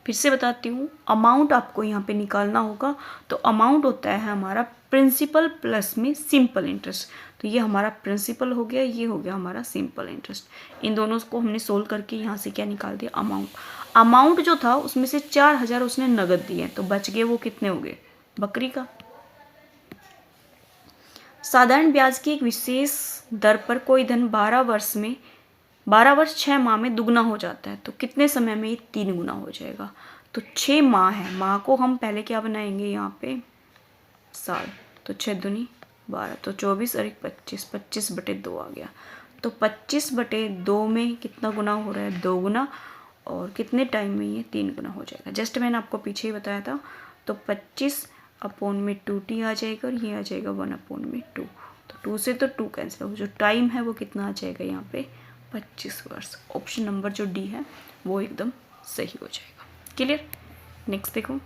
फिर से बताती हूँ, अमाउंट आपको यहाँ पे निकालना होगा, तो अमाउंट होता है हमारा प्रिंसिपल प्लस में सिंपल इंटरेस्ट, तो ये हमारा प्रिंसिपल हो गया, ये हो गया हमारा सिंपल इंटरेस्ट। इन दोनों को हमने सोल्व करके यहाँ से क्या निकाल दिया अमाउंट जो था उसमें से 4000 उसने नगद दिए, तो बच गए वो कितने हो गए बकरी का। साधारण ब्याज की एक विशेष दर पर कोई धन 12 वर्ष 6 माह में दुगना हो जाता है, तो कितने समय में ये 3 गुना हो जाएगा, तो 6 माह है, माह को हम पहले क्या बनाएंगे यहाँ पे साल, तो 6 दूनी 12, तो 24 और 25, 25/2 आ गया, तो 25/2 में कितना गुना हो रहा है 2 गुना, और कितने टाइम में ये 3 गुना हो जाएगा। जस्ट मैंने आपको पीछे ही बताया था, तो 25/2t आ जाएगा, और ये आ जाएगा 1/2, तो 2 से तो 2 कैंसिल हो, जो टाइम है वो कितना आ जाएगा यहाँ पे 25 वर्ष। ऑप्शन नंबर जो डी है वो एकदम सही हो जाएगा। क्लियर। नेक्स्ट देखो,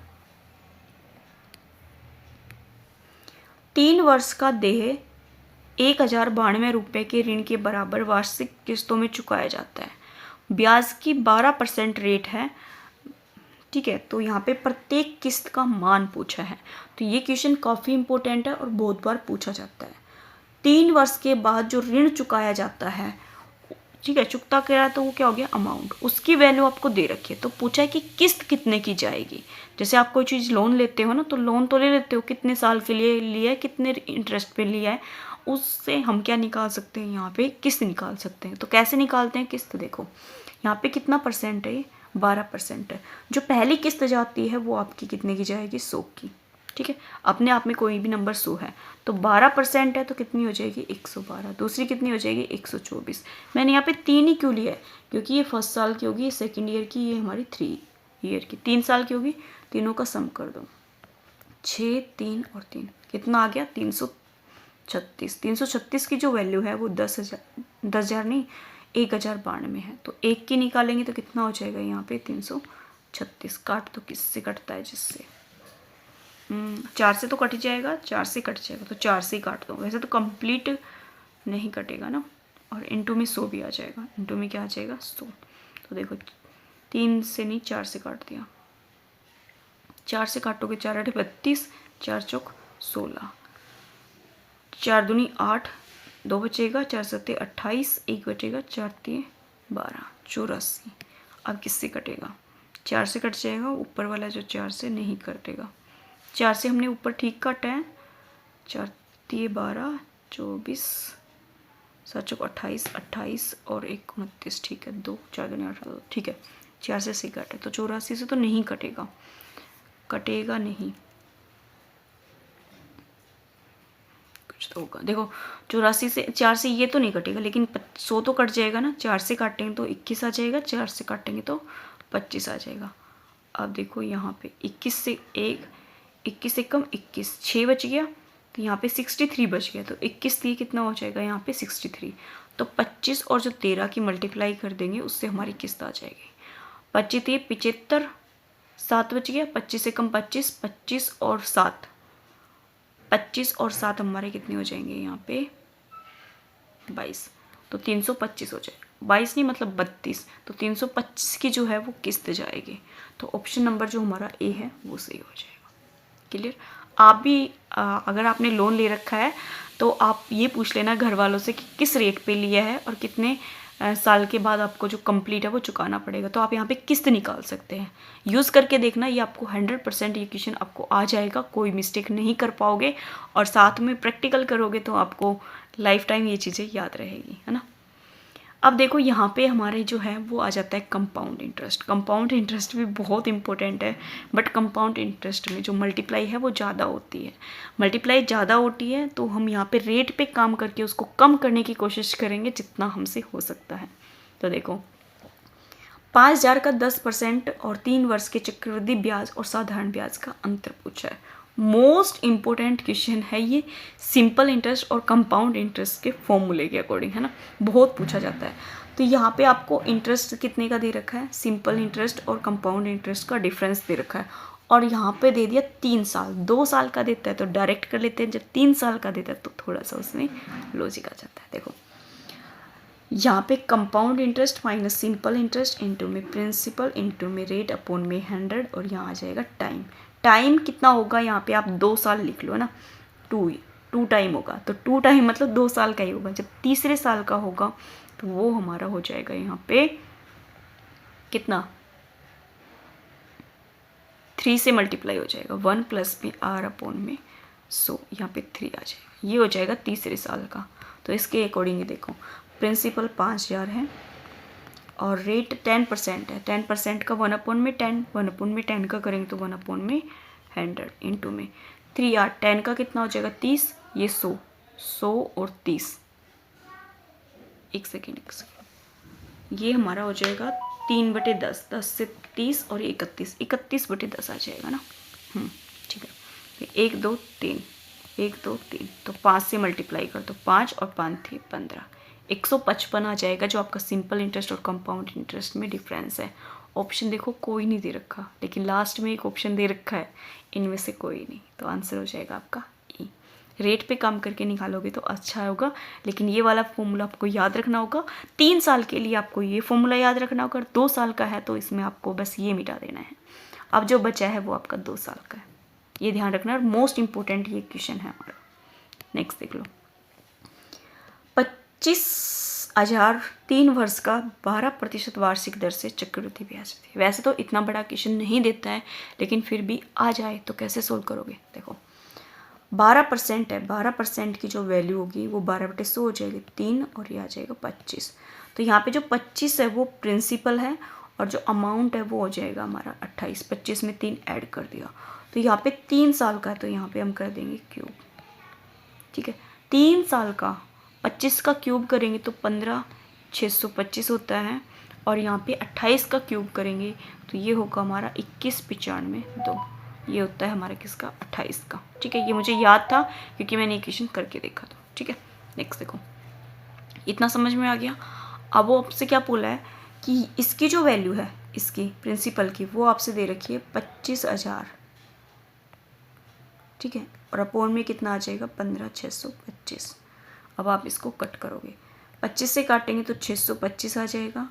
3 वर्ष का देय 1092 रुपये के ऋण के बराबर वार्षिक किस्तों में चुकाया जाता है। ब्याज की 12% रेट है, ठीक है। तो यहाँ पे प्रत्येक किस्त का मान पूछा है, तो ये क्वेश्चन काफ़ी इंपॉर्टेंट है और बहुत बार पूछा जाता है। 3 वर्ष के बाद जो ऋण चुकाया जाता है, ठीक है, चुकता करा तो वो क्या हो गया अमाउंट, उसकी वैल्यू आपको दे रखी है, तो पूछा है कि किस्त कितने की जाएगी। जैसे आप कोई चीज़ लोन लेते हो ना, तो लोन तो ले लेते हो, कितने साल के लिए लिया है, कितने इंटरेस्ट पे लिया है, उससे हम क्या निकाल सकते हैं यहाँ पे किस्त निकाल सकते हैं। तो कैसे निकालते हैं किस्त, देखो यहाँ पे कितना परसेंट है, 12% है। जो पहली किस्त जाती है वो आपकी कितने की जाएगी 100 की, ठीक है। अपने आप में कोई भी नंबर 100 है, तो 12% है, तो कितनी हो जाएगी 112। दूसरी कितनी हो जाएगी 124। मैंने यहाँ पे 3 ही क्यों लिया है, क्योंकि ये फर्स्ट साल की होगी, ये सेकेंड ईयर की, ये हमारी 3 ईयर की, 3 साल की होगी। तीनों का सम कर दो, 6 3 और 3 कितना आ गया 336। 336 की जो वैल्यू है वो 10,000 नहीं 1092 है, तो एक की निकालेंगे तो कितना हो जाएगा यहाँ पे 336। काट तो किससे कटता है, जिससे 4 से तो कट जाएगा, 4 से कट जाएगा, तो 4 से ही काट दो। वैसे तो कंप्लीट नहीं कटेगा ना, और इंटू में 100 भी आ जाएगा, इंटू में क्या आ जाएगा 100। तो देखो 3 से नहीं 4 से काट दिया, 4 से काटोगे 4 8 32, 4 चौक 16, 4 दूनी 8, 2 बचेगा, 4 7 28, 1 बचेगा, 4 3 12, 84। अब किससे कटेगा, 4 से कट जाएगा, ऊपर वाला जो 4 से नहीं कटेगा। 4 से हमने ऊपर ठीक काटा है, 4 3 12, 24, 7 चौक 28, 28 और 1 29, ठीक है, 2 4 दूनी 8, ठीक है, 4 से सही काटे, तो 84 से तो नहीं कटेगा, कटेगा नहीं, कुछ तो होगा। देखो 84 से 4 से ये तो नहीं कटेगा, लेकिन 100 तो कट जाएगा ना, 4 से काटेंगे तो 21 आ जाएगा, 4 से काटेंगे तो 25 आ जाएगा। अब देखो यहाँ पे 21 से 21 से कम 21, 6 बच गया, तो यहाँ पे 63 बच गया, तो 21 3 कितना हो जाएगा यहाँ पे 63। तो 25 और जो 13 की मल्टीप्लाई कर देंगे उससे हमारी किस्त आ जाएगी 25 3 75, 7 बच गया, 25 से कम 25, 25 और 7, 25 और 7 हमारे कितने हो जाएंगे यहाँ पे 22, तो 325 हो जाएगा, 22 नहीं मतलब 32, तो 325 की जो है वो किस्त जाएगी। तो ऑप्शन नंबर जो हमारा ए है वो सही हो जाएगा। क्लियर। आप भी अगर आपने लोन ले रखा है तो आप ये पूछ लेना घर वालों से कि किस रेट पे लिया है और कितने साल के बाद आपको जो कंप्लीट है वो चुकाना पड़ेगा। तो आप यहाँ पे किस्त निकाल सकते हैं, यूज़ करके देखना, ये आपको 100% ये क्वेश्चन आपको आ जाएगा, कोई मिस्टेक नहीं कर पाओगे और साथ में प्रैक्टिकल करोगे तो आपको लाइफ टाइम ये चीज़ें याद रहेगी, है ना। अब देखो यहाँ पे हमारे जो है वो आ जाता है कंपाउंड इंटरेस्ट। कंपाउंड इंटरेस्ट भी बहुत इंपॉर्टेंट है, बट कंपाउंड इंटरेस्ट में जो मल्टीप्लाई है वो ज़्यादा होती है। मल्टीप्लाई ज़्यादा होती है तो हम यहाँ पे रेट पे काम करके उसको कम करने की कोशिश करेंगे जितना हमसे हो सकता है। तो देखो 5,000 का 10% और 3 वर्ष के चक्रवृद्धि ब्याज और साधारण ब्याज का अंतर पूछा है। मोस्ट इंपॉर्टेंट क्वेश्चन है ये, सिंपल इंटरेस्ट और कंपाउंड इंटरेस्ट के फॉर्मूले के अकॉर्डिंग, है ना, बहुत पूछा जाता है। तो यहाँ पे आपको इंटरेस्ट कितने का दे रखा है, सिंपल इंटरेस्ट और कंपाउंड इंटरेस्ट का डिफरेंस दे रखा है, और यहाँ पे दे दिया 3 साल। 2 साल का देता है तो डायरेक्ट कर लेते हैं, जब 3 साल का देता है तो थोड़ा सा उसमें लॉजिक आ जाता है। देखो यहाँ पे compound interest minus simple interest into में प्रिंसिपल इंटू में रेट अपॉन में 100, और यहाँ आ जाएगा टाइम। टाइम कितना होगा, यहाँ पे आप 2 साल लिख लो, है ना, 2 टाइम होगा, तो 2 टाइम मतलब 2 साल का ही होगा। जब तीसरे साल का होगा तो वो हमारा हो जाएगा यहाँ पे कितना, 3 से मल्टीप्लाई हो जाएगा, 1 प्लस में R अपॉन में 100, यहाँ पे 3 आ जाएगा, ये हो जाएगा तीसरे साल का। तो इसके अकॉर्डिंग ही देखो प्रिंसिपल 5,000 है और रेट 10% है, 10% का 1 अपॉन में 10, 1 अपॉन में 10 का करेंगे तो 1 अपॉन में 100 इंटू में 3R, 10 का कितना हो जाएगा 30, ये 100 और 30, एक सेकेंड, ये हमारा हो जाएगा 3/10, 10 से 30 और 31, 31/10 आ जाएगा ना। ठीक है, 1 2 3, 1 2 3, तो 5 से मल्टीप्लाई कर दो, 5 और 5 थे 15, 155 आ जाएगा, जो आपका सिंपल इंटरेस्ट और कंपाउंड इंटरेस्ट में डिफरेंस है। ऑप्शन देखो कोई नहीं दे रखा, लेकिन लास्ट में एक ऑप्शन दे रखा है, इनमें से कोई नहीं, तो आंसर हो जाएगा आपका ई। रेट पे काम करके निकालोगे तो अच्छा होगा, लेकिन ये वाला फॉर्मूला आपको याद रखना होगा। 3 साल के लिए आपको ये फॉर्मूला याद रखना होगा, 2 साल का है तो इसमें आपको बस ये मिटा देना है। अब जो बचा है वो आपका 2 साल का है, ये ध्यान रखना, और मोस्ट इंपॉर्टेंट ये क्वेश्चन है हमारा। नेक्स्ट देख लो, 25,000 3 वर्ष का 12% वार्षिक दर से चक्रवृद्धि ब्याज। वैसे तो इतना बड़ा क्वेश्चन नहीं देता है, लेकिन फिर भी आ जाए तो कैसे सोल्व करोगे। देखो 12% है, 12% की जो वैल्यू होगी वो 12/100 हो जाएगी 3, और ये आ जाएगा 25। तो यहाँ पे जो 25 है वो प्रिंसिपल है, और जो अमाउंट है वो हो जाएगा हमारा 28। 25 में 3 ऐड कर दिया, तो यहाँ पे 3 साल का है, तो यहाँ पे हम कर देंगे क्यूब। ठीक है, 3 साल का 25 का क्यूब करेंगे तो 15,625 होता है, और यहाँ पे 28 का क्यूब करेंगे तो ये होगा हमारा 21,95,2, ये होता है हमारा किसका, 28 का। ठीक है, ये मुझे याद था क्योंकि मैंने इक्वेशन करके देखा था। ठीक है, नेक्स्ट देखो, इतना समझ में आ गया। अब वो आपसे क्या बोला है कि इसकी जो वैल्यू है, इसकी प्रिंसिपल की, वो आपसे दे रखी है 25,000। ठीक है, और अपॉन में कितना आ जाएगा 15,625। अब आप इसको कट करोगे, 25 से काटेंगे तो 625 आ जाएगा,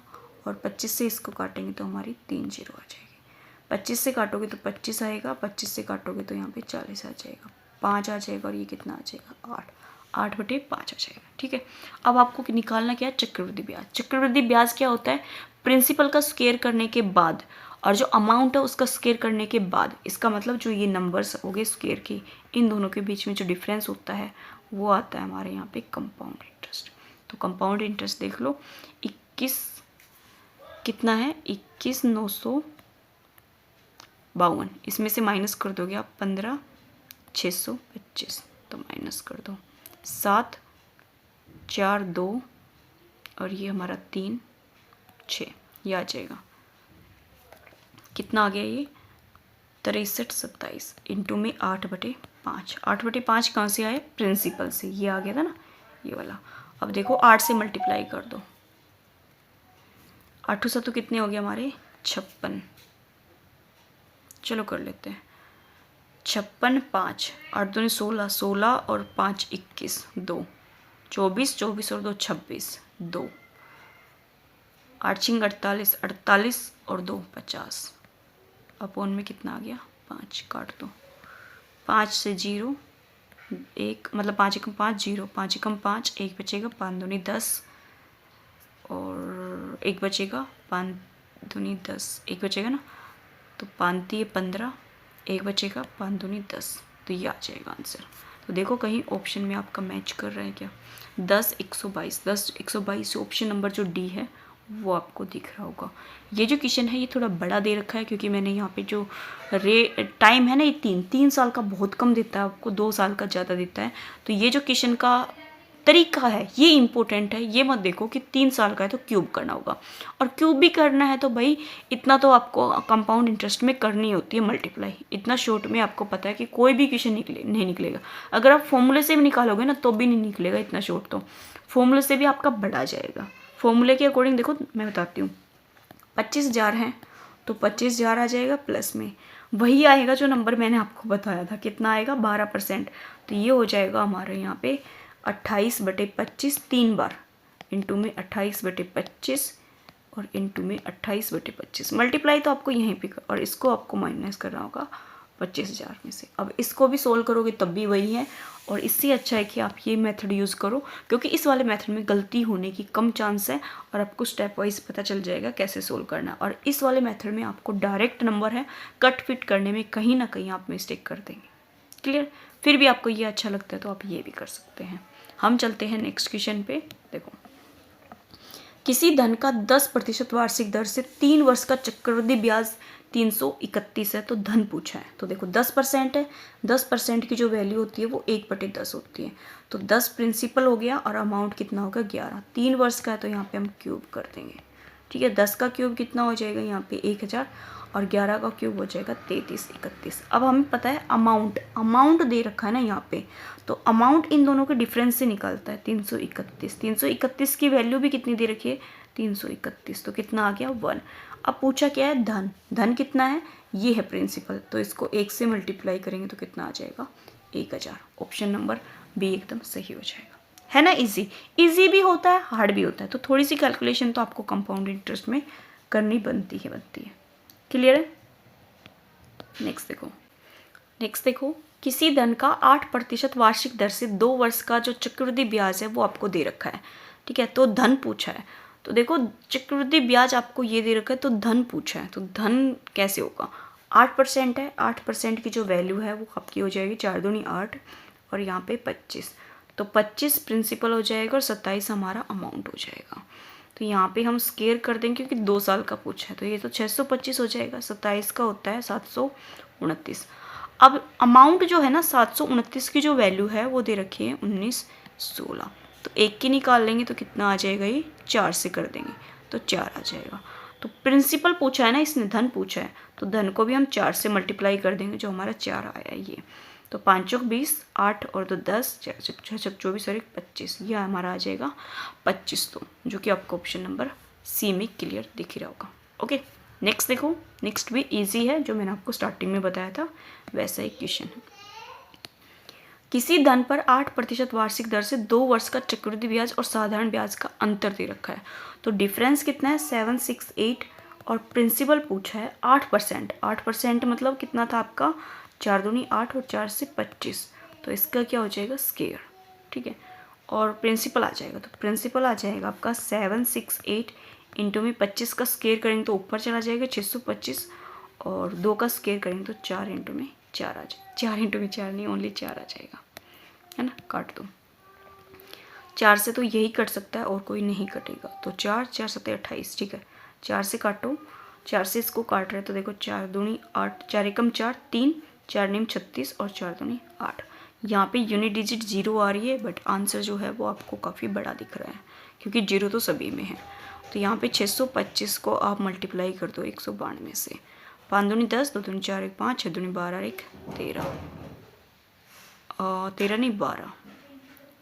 और 25 से इसको काटेंगे तो हमारी 3 जीरो आ जाएगी। 25 से काटोगे तो 25 आएगा, 25 से काटोगे तो यहाँ पे 40 आ जाएगा, 5 आ जाएगा, और ये कितना आ जाएगा 8, 8/5 आ जाएगा। ठीक है, अब आपको निकालना क्या है, चक्रवृद्धि ब्याज। चक्रवृद्धि ब्याज क्या होता है, प्रिंसिपल का स्क्वायर करने के बाद और जो अमाउंट है उसका स्क्वायर करने के बाद, इसका मतलब जो ये नंबर्स हो गए स्क्वायर के, इन दोनों के बीच में जो डिफरेंस होता है वो आता है हमारे यहाँ पे कंपाउंड इंटरेस्ट। तो कंपाउंड इंटरेस्ट देख लो, 21 कितना है, 21,952, इसमें से माइनस कर दोगे आप 15,625, तो माइनस कर दो 7, 4, 2, और ये हमारा 3, 6, ये आ जाएगा, कितना आ गया ये 63,27 इंटू में 8/5। 8/5 कहाँ से आए, प्रिंसिपल से, ये आ गया था ना, ये वाला। अब देखो 8 से मल्टीप्लाई कर दो, 8 से तो कितने हो गए हमारे 56, चलो कर लेते हैं 56, 5, 8 दूनी 16, 16 और 5 21, 2 24, 24 और 2 26, 2 8 छिंग 48, 48 और 2 50, अपॉन में कितना आ गया 5, काट दो 5 से 0 1, मतलब 5 एकम 5 0, 5 एकम 5, 1 बचेगा, 5 दूनी 10 और 1 बचेगा, 5 दूनी 10, 1 बचेगा ना, तो 5 दिए 15, 1 बचेगा, 5 दूनी 10, तो ये आ जाएगा आंसर। तो देखो कहीं ऑप्शन में आपका मैच कर रहा है क्या? 10 122, 10 122 ऑप्शन नंबर जो डी है वो आपको दिख रहा होगा। ये जो क्वेश्चन है ये थोड़ा बड़ा दे रखा है, क्योंकि मैंने यहाँ पे जो टाइम है ना, ये 3 साल का बहुत कम देता है आपको, 2 साल का ज़्यादा देता है। तो ये जो क्वेश्चन का तरीका है ये इंपॉर्टेंट है, ये मत देखो कि 3 साल का है तो क्यूब करना होगा, और क्यूब भी करना है तो भाई इतना तो आपको कंपाउंड इंटरेस्ट में करनी होती है मल्टीप्लाई। इतना शॉर्ट में आपको पता है कि कोई भी क्वेश्चन नहीं निकलेगा। अगर आप फॉर्मूले से भी निकालोगे ना तो भी नहीं निकलेगा इतना शॉर्ट, तो फॉर्मूले से भी आपका बढ़ा जाएगा। फॉर्मूले के अकॉर्डिंग देखो मैं बताती हूँ, 25,000 है तो 25,000 आ जाएगा, प्लस में वही आएगा जो नंबर मैंने आपको बताया था, कितना आएगा 12%। तो ये हो जाएगा हमारे यहाँ पे 28/25 3 बार, इंटू में 28/25 और इंटू में 28/25। मल्टीप्लाई तो आपको यहीं पे और इसको आपको माइनस करना होगा 25,000 में से। अब इसको भी सोल्व करोगे तब भी वही है, और इससे अच्छा है कि आप ये मेथड यूज़ करो, क्योंकि इस वाले मेथड में गलती होने की कम चांस है और आपको स्टेप वाइज पता चल जाएगा कैसे सोल्व करना है। और इस वाले मेथड में आपको डायरेक्ट नंबर है, कट फिट करने में कहीं ना कहीं आप मिस्टेक कर देंगे। क्लियर? फिर भी आपको ये अच्छा लगता है तो आप ये भी कर सकते हैं। हम चलते हैं नेक्स्ट क्वेश्चन पे। देखो, किसी धन का 10% वार्षिक दर से 3 वर्ष का चक्रवृद्धि ब्याज 331 है, तो धन पूछा है। तो देखो 10% है, 10% की जो वैल्यू होती है वो 1/10 होती है। तो 10 प्रिंसिपल हो गया और अमाउंट कितना होगा 11। 3 वर्ष का है तो यहाँ पे हम क्यूब कर देंगे। ठीक है, 10 का क्यूब कितना हो जाएगा यहाँ पे 1000, और 11 का क्यूब हो जाएगा 3331। अब हमें पता है अमाउंट दे रखा है ना यहाँ पे, तो अमाउंट इन दोनों के डिफरेंस से निकलता है 331। 331 की वैल्यू भी कितनी दे रखी है 331, तो कितना आ गया 1। अब पूछा क्या है धन कितना है, ये है प्रिंसिपल, तो इसको 1 से मल्टीप्लाई करेंगे तो कितना आ जाएगा 1000। ऑप्शन नंबर बी एकदम सही हो जाएगा, है ना। इजी भी होता है, हार्ड भी होता है, तो थोड़ी सी कैलकुलेशन तो आपको कंपाउंड इंटरेस्ट में करनी बनती है। क्लियर है? नेक्स्ट देखो, किसी धन का 8% वार्षिक दर से 2 वर्ष का जो चक्रवृद्धि ब्याज है वो आपको दे रखा है। ठीक है, तो धन पूछा है। तो देखो चक्रवृद्धि ब्याज आपको ये दे रखा है, तो धन पूछा है, तो धन कैसे होगा? 8% है, 8% की जो वैल्यू है वो आपकी हो जाएगी 4 दूनी 8 और यहाँ पे 25, तो 25 प्रिंसिपल हो जाएगा और 27 हमारा अमाउंट हो जाएगा। तो यहाँ पे हम स्केयर कर देंगे क्योंकि 2 साल का पूछा है, तो ये तो 625 हो जाएगा। 27 का होता है 729। अब अमाउंट जो है ना 729 की जो वैल्यू है वो दे रखी है 1916, तो 1 की निकाल लेंगे तो कितना आ जाएगा, ये 4 से कर देंगे तो 4 आ जाएगा। तो प्रिंसिपल पूछा है ना इसने, धन पूछा है, तो धन को भी हम 4 से मल्टीप्लाई कर देंगे, जो हमारा 4 आया ये। तो 5 चौक 20, 8 और 2 10, 6 छक 24 और 1 25, ये हमारा आ जाएगा 25, तो जो कि आपको ऑप्शन नंबर सी में क्लियर दिख रहा होगा। ओके, नेक्स्ट देखो, नेक्स्ट भी इजी है, जो मैंने आपको स्टार्टिंग में बताया था वैसा ही क्वेश्चन है। किसी धन पर 8% वार्षिक दर से 2 वर्ष का चक्रवृद्धि ब्याज और साधारण ब्याज का अंतर दे रखा है, तो डिफरेंस कितना है 768, और प्रिंसिपल पूछा है 8%। 8% मतलब कितना था आपका 4 दूनी 8 और 4 से 25, तो इसका क्या हो जाएगा स्केयर। ठीक है, और प्रिंसिपल आ जाएगा, तो प्रिंसिपल आ जाएगा आपका 768 इंटू में 25 का स्केयर करेंगे तो ऊपर चला जाएगा 625, और 2 का स्केयर करेंगे तो 4 इंटू में 4 आ जाएगा। 4 इंटू में 4 नहीं, ओनली 4 आ जाएगा, है ना। काट दो, 4 से तो यही कट सकता है और कोई नहीं कटेगा, तो 4 4 7 28। ठीक है, 4 से काटो, 4 से इसको काट रहे तो देखो 4 दूनी 8, 4 एकम 4 3, 4 नीम 36 और 4 दूनी 8। यहाँ पे यूनिट डिजिट 0 आ रही है, बट आंसर जो है वो आपको काफ़ी बड़ा दिख रहा है क्योंकि 0 तो सभी में है। तो यहाँ पे 625 को आप मल्टीप्लाई कर दो 192 से, 5 दूनी 10, 2 दूनी 4 1 5, 6 दूनी 12 1 13, 13 नहीं 12,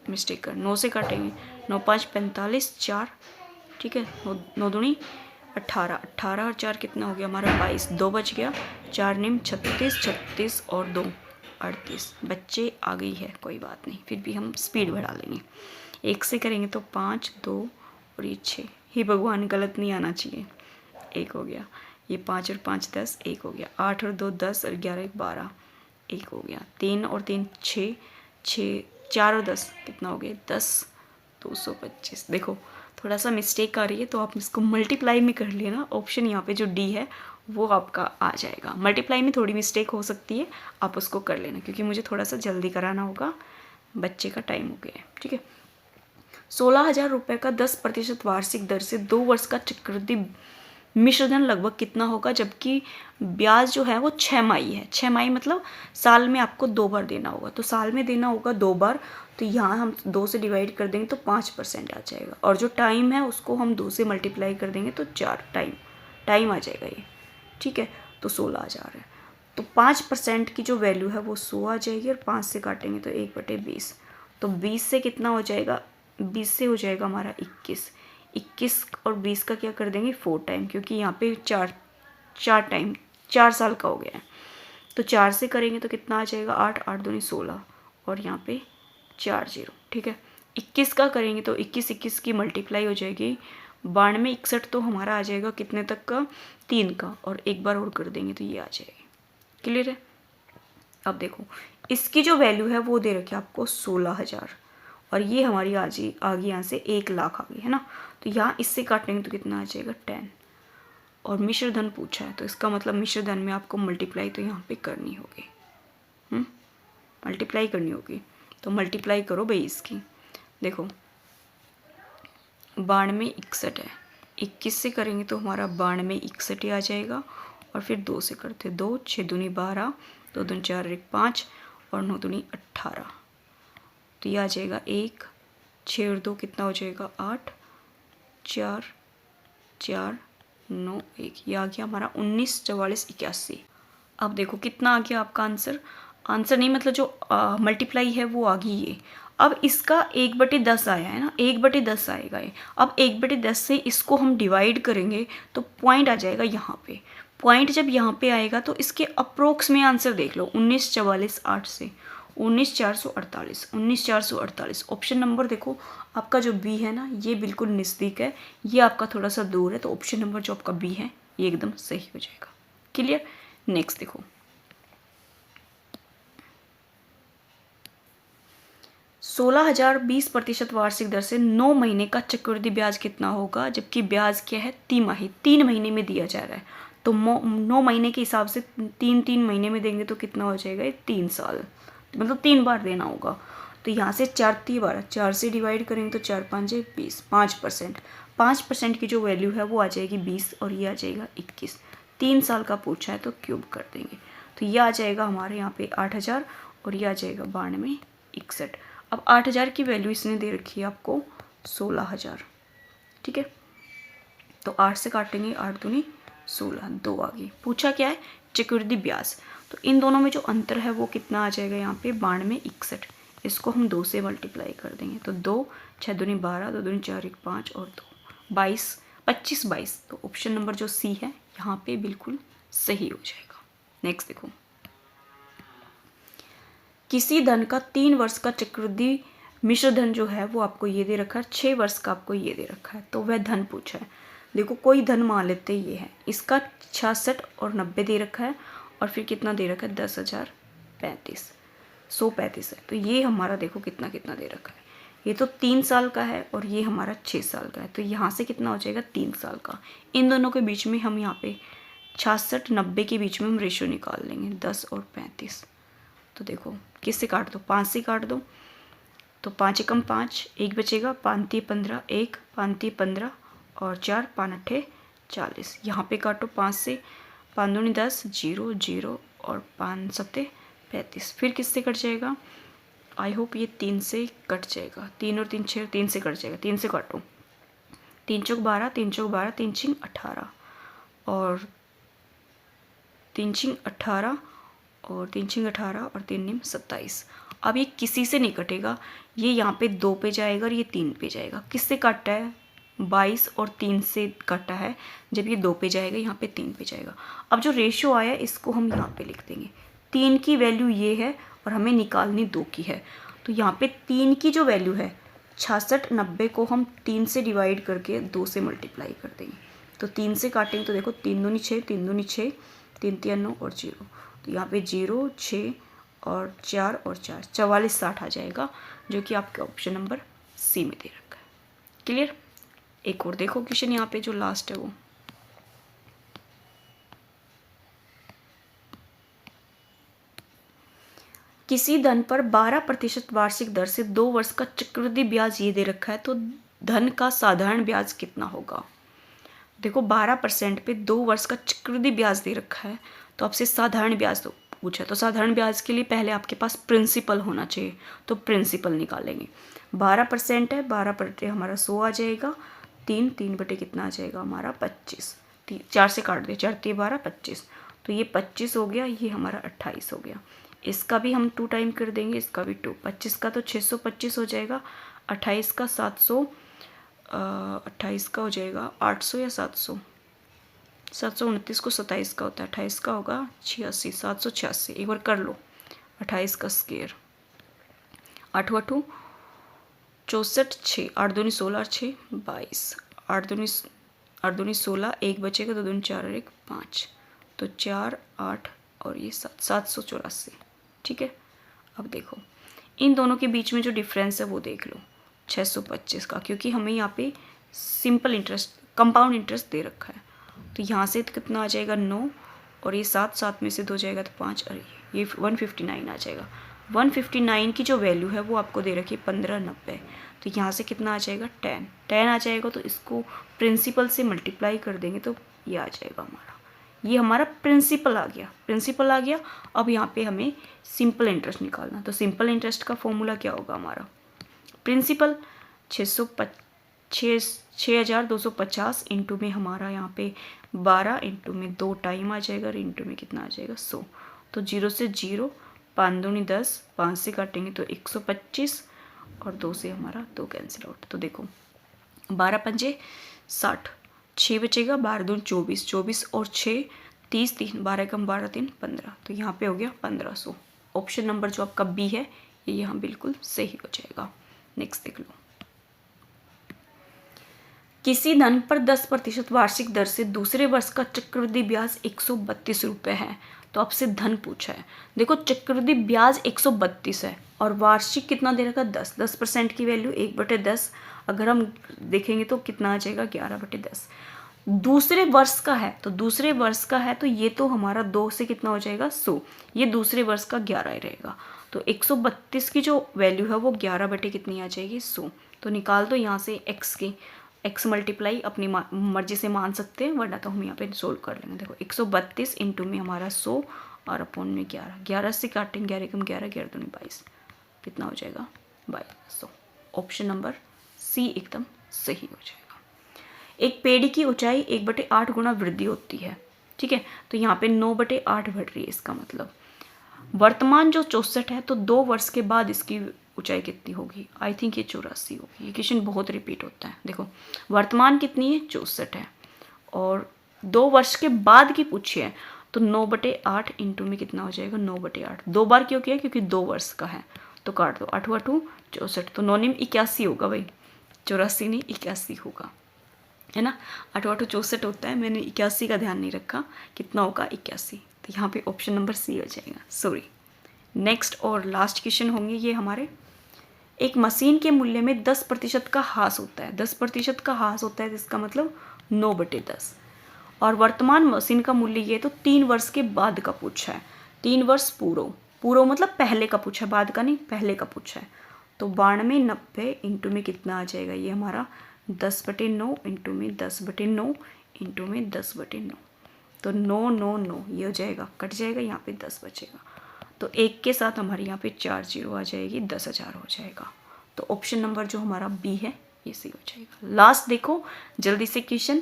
मिस्टेक कर, 9 से काटेंगे, 9 5 45 4। ठीक है, 9 दूनी 18, 18 और 4 कितना हो गया हमारा 22, 2 बच गया, 4 निम 36, 36 और 2 38। बच्चे आ गई है, कोई बात नहीं, फिर भी हम स्पीड बढ़ा लेंगे। 1 से करेंगे तो 5 2 और ये 6, हे भगवान गलत नहीं आना चाहिए, 1 हो गया, ये 5 और 5 10, 1 हो गया, 8 और 2 10 और 11 1 12, 1 हो गया, 3 और 3 6, 6 4 और 10 कितना हो गया 10, 225। देखो थोड़ा सा मिस्टेक आ रही है तो आप इसको मल्टीप्लाई में कर लेना, ऑप्शन यहाँ पे जो डी है वो आपका आ जाएगा। मल्टीप्लाई में थोड़ी मिस्टेक हो सकती है, आप उसको कर लेना, क्योंकि मुझे थोड़ा सा जल्दी कराना होगा, बच्चे का टाइम हो गया है। ठीक है, 16,000 रुपये का 10% वार्षिक दर से 2 वर्ष का चक्रवृद्धि मिश्रधन लगभग कितना होगा, जबकि ब्याज जो है वो 6 माही है। 6 माही मतलब साल में आपको 2 बार देना होगा, तो साल में देना होगा 2 बार, तो यहाँ हम 2 से डिवाइड कर देंगे तो 5% आ जाएगा, और जो टाइम है उसको हम 2 से मल्टीप्लाई कर देंगे तो 4 टाइम आ जाएगा ये। ठीक है, तो 16,000 है, तो 5% की जो वैल्यू है वो 100 आ जाएगी, और 5 से काटेंगे तो 1/20, तो 20 से कितना हो जाएगा, 20 से हो जाएगा हमारा 21 और 20 का क्या कर देंगे 4 टाइम, क्योंकि यहाँ पे 4 टाइम 4 साल का हो गया है, तो 4 से करेंगे तो कितना आ जाएगा 8, 8 दूनी 16, और यहाँ पे 4 0। ठीक है, 21 का करेंगे तो 21 की मल्टीप्लाई हो जाएगी 92, 61 तो हमारा आ जाएगा कितने तक का 3 का, और एक बार और कर देंगे तो ये आ जाएगी। क्लियर है। अब देखो इसकी जो वैल्यू है वो दे रखी है आपको 16,000, और ये हमारी आगे यहाँ से 1 लाख आ गई है ना, तो यहाँ इससे काटेंगे तो कितना आ जाएगा 10, और मिश्रधन पूछा है तो इसका मतलब मिश्रधन में आपको मल्टीप्लाई तो यहाँ पे करनी होगी, मल्टीप्लाई करनी होगी, तो मल्टीप्लाई करो भाई इसकी। देखो 92 61 है, 21 से करेंगे तो हमारा 92 61 ही आ जाएगा, और फिर 2 से करते 2, 6 दूनी 12, 2 दूनी 4 1 5, और 9 दूनी 18, तो ये आ जाएगा 1, 6 और 2 कितना हो जाएगा 8, 4 4 9 1, ये आ गया हमारा 19 44 81। अब देखो कितना आ गया आपका आंसर नहीं मतलब जो मल्टीप्लाई है वो आ गई ये। अब इसका 1/10 आया है ना, 1/10 आएगा ये। अब 1/10 से इसको हम डिवाइड करेंगे तो पॉइंट आ जाएगा यहाँ पे। पॉइंट जब यहाँ पे आएगा तो इसके अप्रोक्स में आंसर देख लो, 19 44 8 से 19 448, 19 448। ऑप्शन नंबर देखो आपका जो बी है ना ये बिल्कुल नज़दीक है, ये आपका थोड़ा सा दूर है, तो ऑप्शन नंबर जो आपका बी है ये एकदम सही हो जाएगा। क्लियर। नेक्स्ट देखो 16,000 20% वार्षिक दर से 9 महीने का चक्रवृद्धि ब्याज कितना होगा, जबकि ब्याज क्या है तिमाही 3 महीने में दिया जा रहा है, तो 9 महीने के हिसाब से 3 महीने में देंगे तो कितना हो जाएगा 3 साल, मतलब 3 बार देना होगा। तो यहाँ से 4 से डिवाइड करेंगे तो 4 5 20, 5% की जो वैल्यू है वो आ जाएगी 20, और ये आ जाएगा 21। 3 साल का पूछा है तो क्यूब कर देंगे, तो ये आ जाएगा हमारे यहाँ पे 8,000, और ये आ जाएगा 92 61। अब 8,000 की वैल्यू इसने दे रखी है आपको 16,000। ठीक है, तो 8 से काटेंगे 8 दूनी 16, 2 आ गई। पूछा क्या है चक्रवृद्धि ब्याज, तो इन दोनों में जो अंतर है वो कितना आ जाएगा यहाँ पे 92 61। इसको हम 2 से मल्टीप्लाई कर देंगे तो 2 6 दूनी 12, 2 दूनी 4 1 5 और 2 22, 25 22। तो ऑप्शन नंबर जो सी है यहाँ पे बिल्कुल सही हो जाएगा। नेक्स्ट देखो किसी धन का 3 वर्ष का चक्रवृद्धि मिश्रधन जो है वो आपको ये दे रखा है, 6 वर्ष का आपको ये दे रखा है, तो वह धन पूछा है। देखो कोई धन मान लेते ये है, इसका 66 और 90 दे रखा है, और फिर कितना दे रखा है 10,035 135 है, तो ये हमारा देखो कितना कितना दे रखा है। ये तो 3 साल का है और ये हमारा 6 साल का है, तो यहाँ से कितना हो जाएगा 3 साल का। इन दोनों के बीच में हम यहाँ पे 66 90 के बीच में हम रेशियो निकाल लेंगे 10 और 35। तो देखो किससे काट दो 5 से काट दो, तो 5 एकम 5, 1 बचेगा, 5 3 15, 1 5 3 15 और 4 5 8 40। यहाँ पे काटो 5 से, 5 दूनी 10 0 0 और 5 7 35। फिर किससे कट जाएगा, आई होप ये 3 से कट जाएगा, 3 और 3 6, 3 से कट जाएगा, 3 से काटो, 3 चौक 12, 3 चौक 12, 3 छिंग 18 और 3 छिंग 18 और 3 छिंग 18 और 3 निम 27। अब ये किसी से नहीं कटेगा, ये यहाँ पे 2 पे जाएगा और ये 3 पे जाएगा। किससे काटा है 22 और 3 से काटा है, जब ये 2 पे जाएगा यहाँ पे 3 पे जाएगा। अब जो रेशियो आया इसको हम यहाँ पे लिख देंगे, 3 की वैल्यू ये है और हमें निकालनी 2 की है, तो यहाँ पे 3 की जो वैल्यू है 66 90 को हम 3 से डिवाइड करके 2 से मल्टीप्लाई कर देंगे। तो 3 से काटेंगे तो देखो 3 दूनी 6, 3 दूनी 6, 3 3 9 और 0, तो यहाँ पे 0 6 और 4 और 4, 4460 आ जाएगा, जो कि आपके ऑप्शन नंबर सी में दे रखा है। क्लियर। एक और देखो क्वेश्चन यहाँ पे जो लास्ट है वो, किसी धन पर 12% वार्षिक दर से 2 वर्ष का चक्रवृद्धि ब्याज ये दे रखा है, तो धन का साधारण ब्याज कितना होगा। देखो 12% पे 2 वर्ष का चक्रवृद्धि ब्याज दे रखा है, तो आपसे साधारण ब्याज तो पूछा, तो साधारण ब्याज के लिए पहले आपके पास प्रिंसिपल होना चाहिए, तो प्रिंसिपल निकालेंगे। 12% है, 12 बटे हमारा 100 आ जाएगा, 3 बटे कितना आ जाएगा हमारा 25, 4 से काट दे, 4 3 12 25, तो ये 25 हो गया, ये हमारा 28 हो गया। इसका भी हम 2 टाइम कर देंगे, इसका भी 2, 25 का तो 625 हो जाएगा, 28 का 700, 28 का हो जाएगा 800 या 700, 729 को 27 का होता है, 28 का होगा 86, 786, एक बार कर लो। 28 का स्क्वायर, 8 8 64, 6 8 दूनी 16, 6 22, 8 दूनी 16, एक बचेगा, 2 दूनी 4 और 1 5, तो 4 8 और ये 7, 784। ठीक है। अब देखो इन दोनों के बीच में जो डिफरेंस है वो देख लो, 625 का, क्योंकि हमें यहाँ पे सिंपल इंटरेस्ट कंपाउंड इंटरेस्ट दे रखा है, तो यहाँ से कितना आ जाएगा 9, और ये 7, 7 में से 2 जाएगा तो 5, और ये 159 आ जाएगा। 159 की जो वैल्यू है वो आपको दे रखी है 1590, तो यहाँ से कितना आ जाएगा 10 आ जाएगा, तो इसको प्रिंसिपल से मल्टीप्लाई कर देंगे तो ये आ जाएगा हमारा, ये हमारा प्रिंसिपल आ गया। अब यहाँ पे हमें सिंपल इंटरेस्ट निकालना, तो सिंपल इंटरेस्ट का फॉर्मूला क्या होगा हमारा, प्रिंसिपल 6250 इंटू में हमारा यहाँ पे 12 इंटू में 2 टाइम आ जाएगा, और इंटू में कितना आ जाएगा 100, तो 0 से 0, 5 दूनी 10, 5 से काटेंगे तो 125, और 2 से हमारा 2 कैंसिल आउट, तो देखो 12 पंजे 60, 6 बचेगा, 12 दूनी 24, 24 और 6 30, 3 12 कम 12 3 15, तो यहाँ पे हो गया 1500। ऑप्शन नंबर जो आपका बी है ये यहाँ बिल्कुल सही हो जाएगा। नेक्स्ट देख लो, किसी धन पर 10% वार्षिक दर से दूसरे वर्ष का चक्रवृद्धि ब्याज 132 रुपये है, तो आपसे धन पूछा है। देखो चक्रवृद्धि ब्याज 132 है और वार्षिक कितना दे रखा है 10% की वैल्यू 1/10, अगर हम देखेंगे तो कितना आ जाएगा 11/10। दूसरे वर्ष का है, तो दूसरे वर्ष का है तो ये तो हमारा 2 से कितना हो जाएगा 100, ये दूसरे वर्ष का 11 ही रहेगा, तो 132 की जो वैल्यू है वो 11 बटे कितनी आ जाएगी 100, तो निकाल दो यहाँ से x की, x मल्टीप्लाई अपनी मर्जी से मान सकते हैं, वरना तो हम यहाँ पे सोल्व कर लेंगे। देखो 132 इंटू में हमारा 100 और अपॉन में 11, 11 से काटेंगे, 11 कम 11, 11 दूनी 22, कितना हो जाएगा 2200। ऑप्शन नंबर सी एकदम सही हो जाएगा। एक पेड़ की ऊंचाई 1/8 गुना वृद्धि होती है, ठीक है, तो यहाँ पे 9/8 बढ़ रही है, इसका मतलब वर्तमान जो 64 है तो 2 वर्ष के बाद इसकी ऊंचाई कितनी होगी, आई थिंक ये 84 होगी। ये क्वेश्चन बहुत रिपीट होता है। देखो वर्तमान कितनी है 64 है, और 2 वर्ष के बाद की पूछी है, तो 9/8 इंटू में कितना हो जाएगा 9/8, 2 बार क्यों किया, क्योंकि 2 वर्ष का है, तो काट दो 8 8 64, तो 9 निम 81 होगा भाई, 84 नहीं 81 होगा, है ना। 8 8 64 होता है, मैंने 81 का ध्यान नहीं रखा, कितना होगा 81, तो यहाँ पे ऑप्शन नंबर सी हो जाएगा, सॉरी। नेक्स्ट और लास्ट क्वेश्चन होंगे ये हमारे, एक मशीन के मूल्य में 10% का ह्रास होता है, 10% का ह्रास होता है, इसका मतलब 9/10, और वर्तमान मशीन का मूल्य ये तो 3 वर्ष के बाद का पूछा है, 3 वर्ष पूर्व मतलब पहले का पूछा है, बाद का नहीं, पहले का पूछा है, तो 9290 इंटू में कितना आ जाएगा ये हमारा 10/9 इंटू में 10/9 इंटू में 10/9, तो 999 ये हो जाएगा, कट जाएगा, यहाँ पे 10 बचेगा, तो 1 के साथ हमारे यहाँ पे 4 0 आ जाएगी, 10,000 हो जाएगा, तो ऑप्शन नंबर जो हमारा बी है ये सही हो जाएगा। लास्ट देखो जल्दी से क्वेश्चन,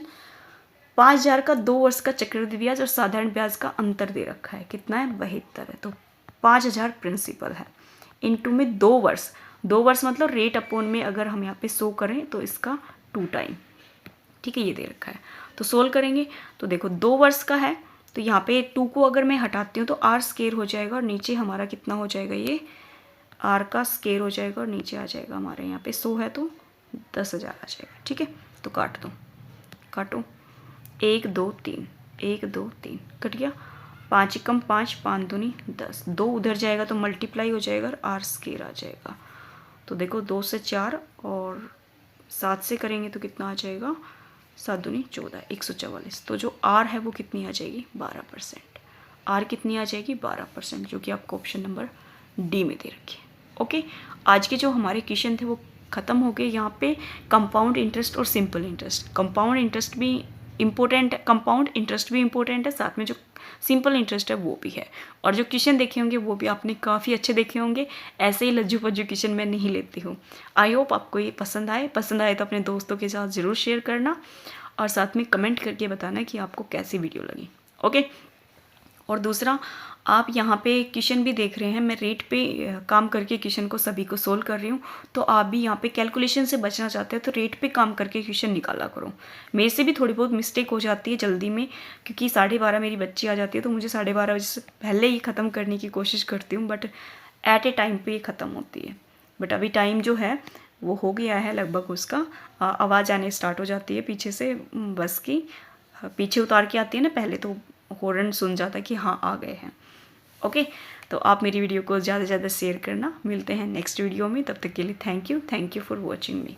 5000 का 2 वर्ष का चक्रवृद्धि ब्याज और साधारण ब्याज का अंतर दे रखा है, कितना है 72 है, तो 5000 प्रिंसिपल है इंटू में 2 वर्ष, 2 वर्ष मतलब रेट अपॉन में अगर हम यहाँ पे 100 करें तो इसका 2 टाइम, ठीक है, ये दे रखा है, तो सोल्व करेंगे तो देखो 2 वर्ष का है, तो यहाँ पे 2 को अगर मैं हटाती हूँ तो r स्केयर हो जाएगा, और नीचे हमारा कितना हो जाएगा ये r का स्केयर हो जाएगा, और नीचे आ जाएगा हमारे यहाँ पे 100 है तो 10,000 आ जाएगा, ठीक है, तो काट दो, काटो 1 2 3 1 2 3 कट गया, 5 एकम 5, 5 दूनी 10, 2 उधर जाएगा तो मल्टीप्लाई हो जाएगा और आर स्क्वायर आ जाएगा। तो देखो 2 से 4 और 7 से करेंगे तो कितना आ जाएगा, 7 दूनी 14, 144। तो जो आर है वो कितनी आ जाएगी, 12%। आर कितनी आ जाएगी, 12%, जो कि आपको ऑप्शन नंबर डी में दे रखी है। ओके, आज के जो हमारे क्वेश्चन थे वो ख़त्म हो गए। यहाँ पे कंपाउंड इंटरेस्ट और सिंपल इंटरेस्ट, कंपाउंड इंटरेस्ट भी इम्पोर्टेंट, कंपाउंड इंटरेस्ट भी इम्पोर्टेंट है, साथ में जो सिंपल इंटरेस्ट है वो भी है। और जो क्वेश्चन देखे होंगे वो भी आपने काफ़ी अच्छे देखे होंगे। ऐसे ही लज्जू पज्जू क्वेश्चन मैं नहीं लेती हूँ। आई होप आपको ये पसंद आए तो अपने दोस्तों के साथ ज़रूर शेयर करना और साथ में कमेंट करके बताना कि आपको कैसी वीडियो लगी। ओके, और दूसरा, आप यहाँ पे क्वेश्चन भी देख रहे हैं, मैं रेट पे काम करके क्वेश्चन को सभी को सोल्व कर रही हूँ। तो आप भी यहाँ पे कैलकुलेशन से बचना चाहते हैं तो रेट पे काम करके क्वेश्चन निकाला करो। मेरे से भी थोड़ी बहुत मिस्टेक हो जाती है जल्दी में, क्योंकि 12:30 मेरी बच्ची आ जाती है तो मुझे 12:30 बजे से पहले ही ख़त्म करने की कोशिश करती हूँ, बट एट ए टाइम पर ये ख़त्म होती है। बट अभी टाइम जो है वो हो गया है लगभग, उसका आवाज़ आने स्टार्ट हो जाती है पीछे से, बस की पीछे उतार के आती है ना, पहले तो हॉर्न सुन जाता है कि हाँ आ गए हैं। ओके, तो आप मेरी वीडियो को ज़्यादा से ज़्यादा शेयर करना। मिलते हैं नेक्स्ट वीडियो में, तब तक के लिए thank you for watching me.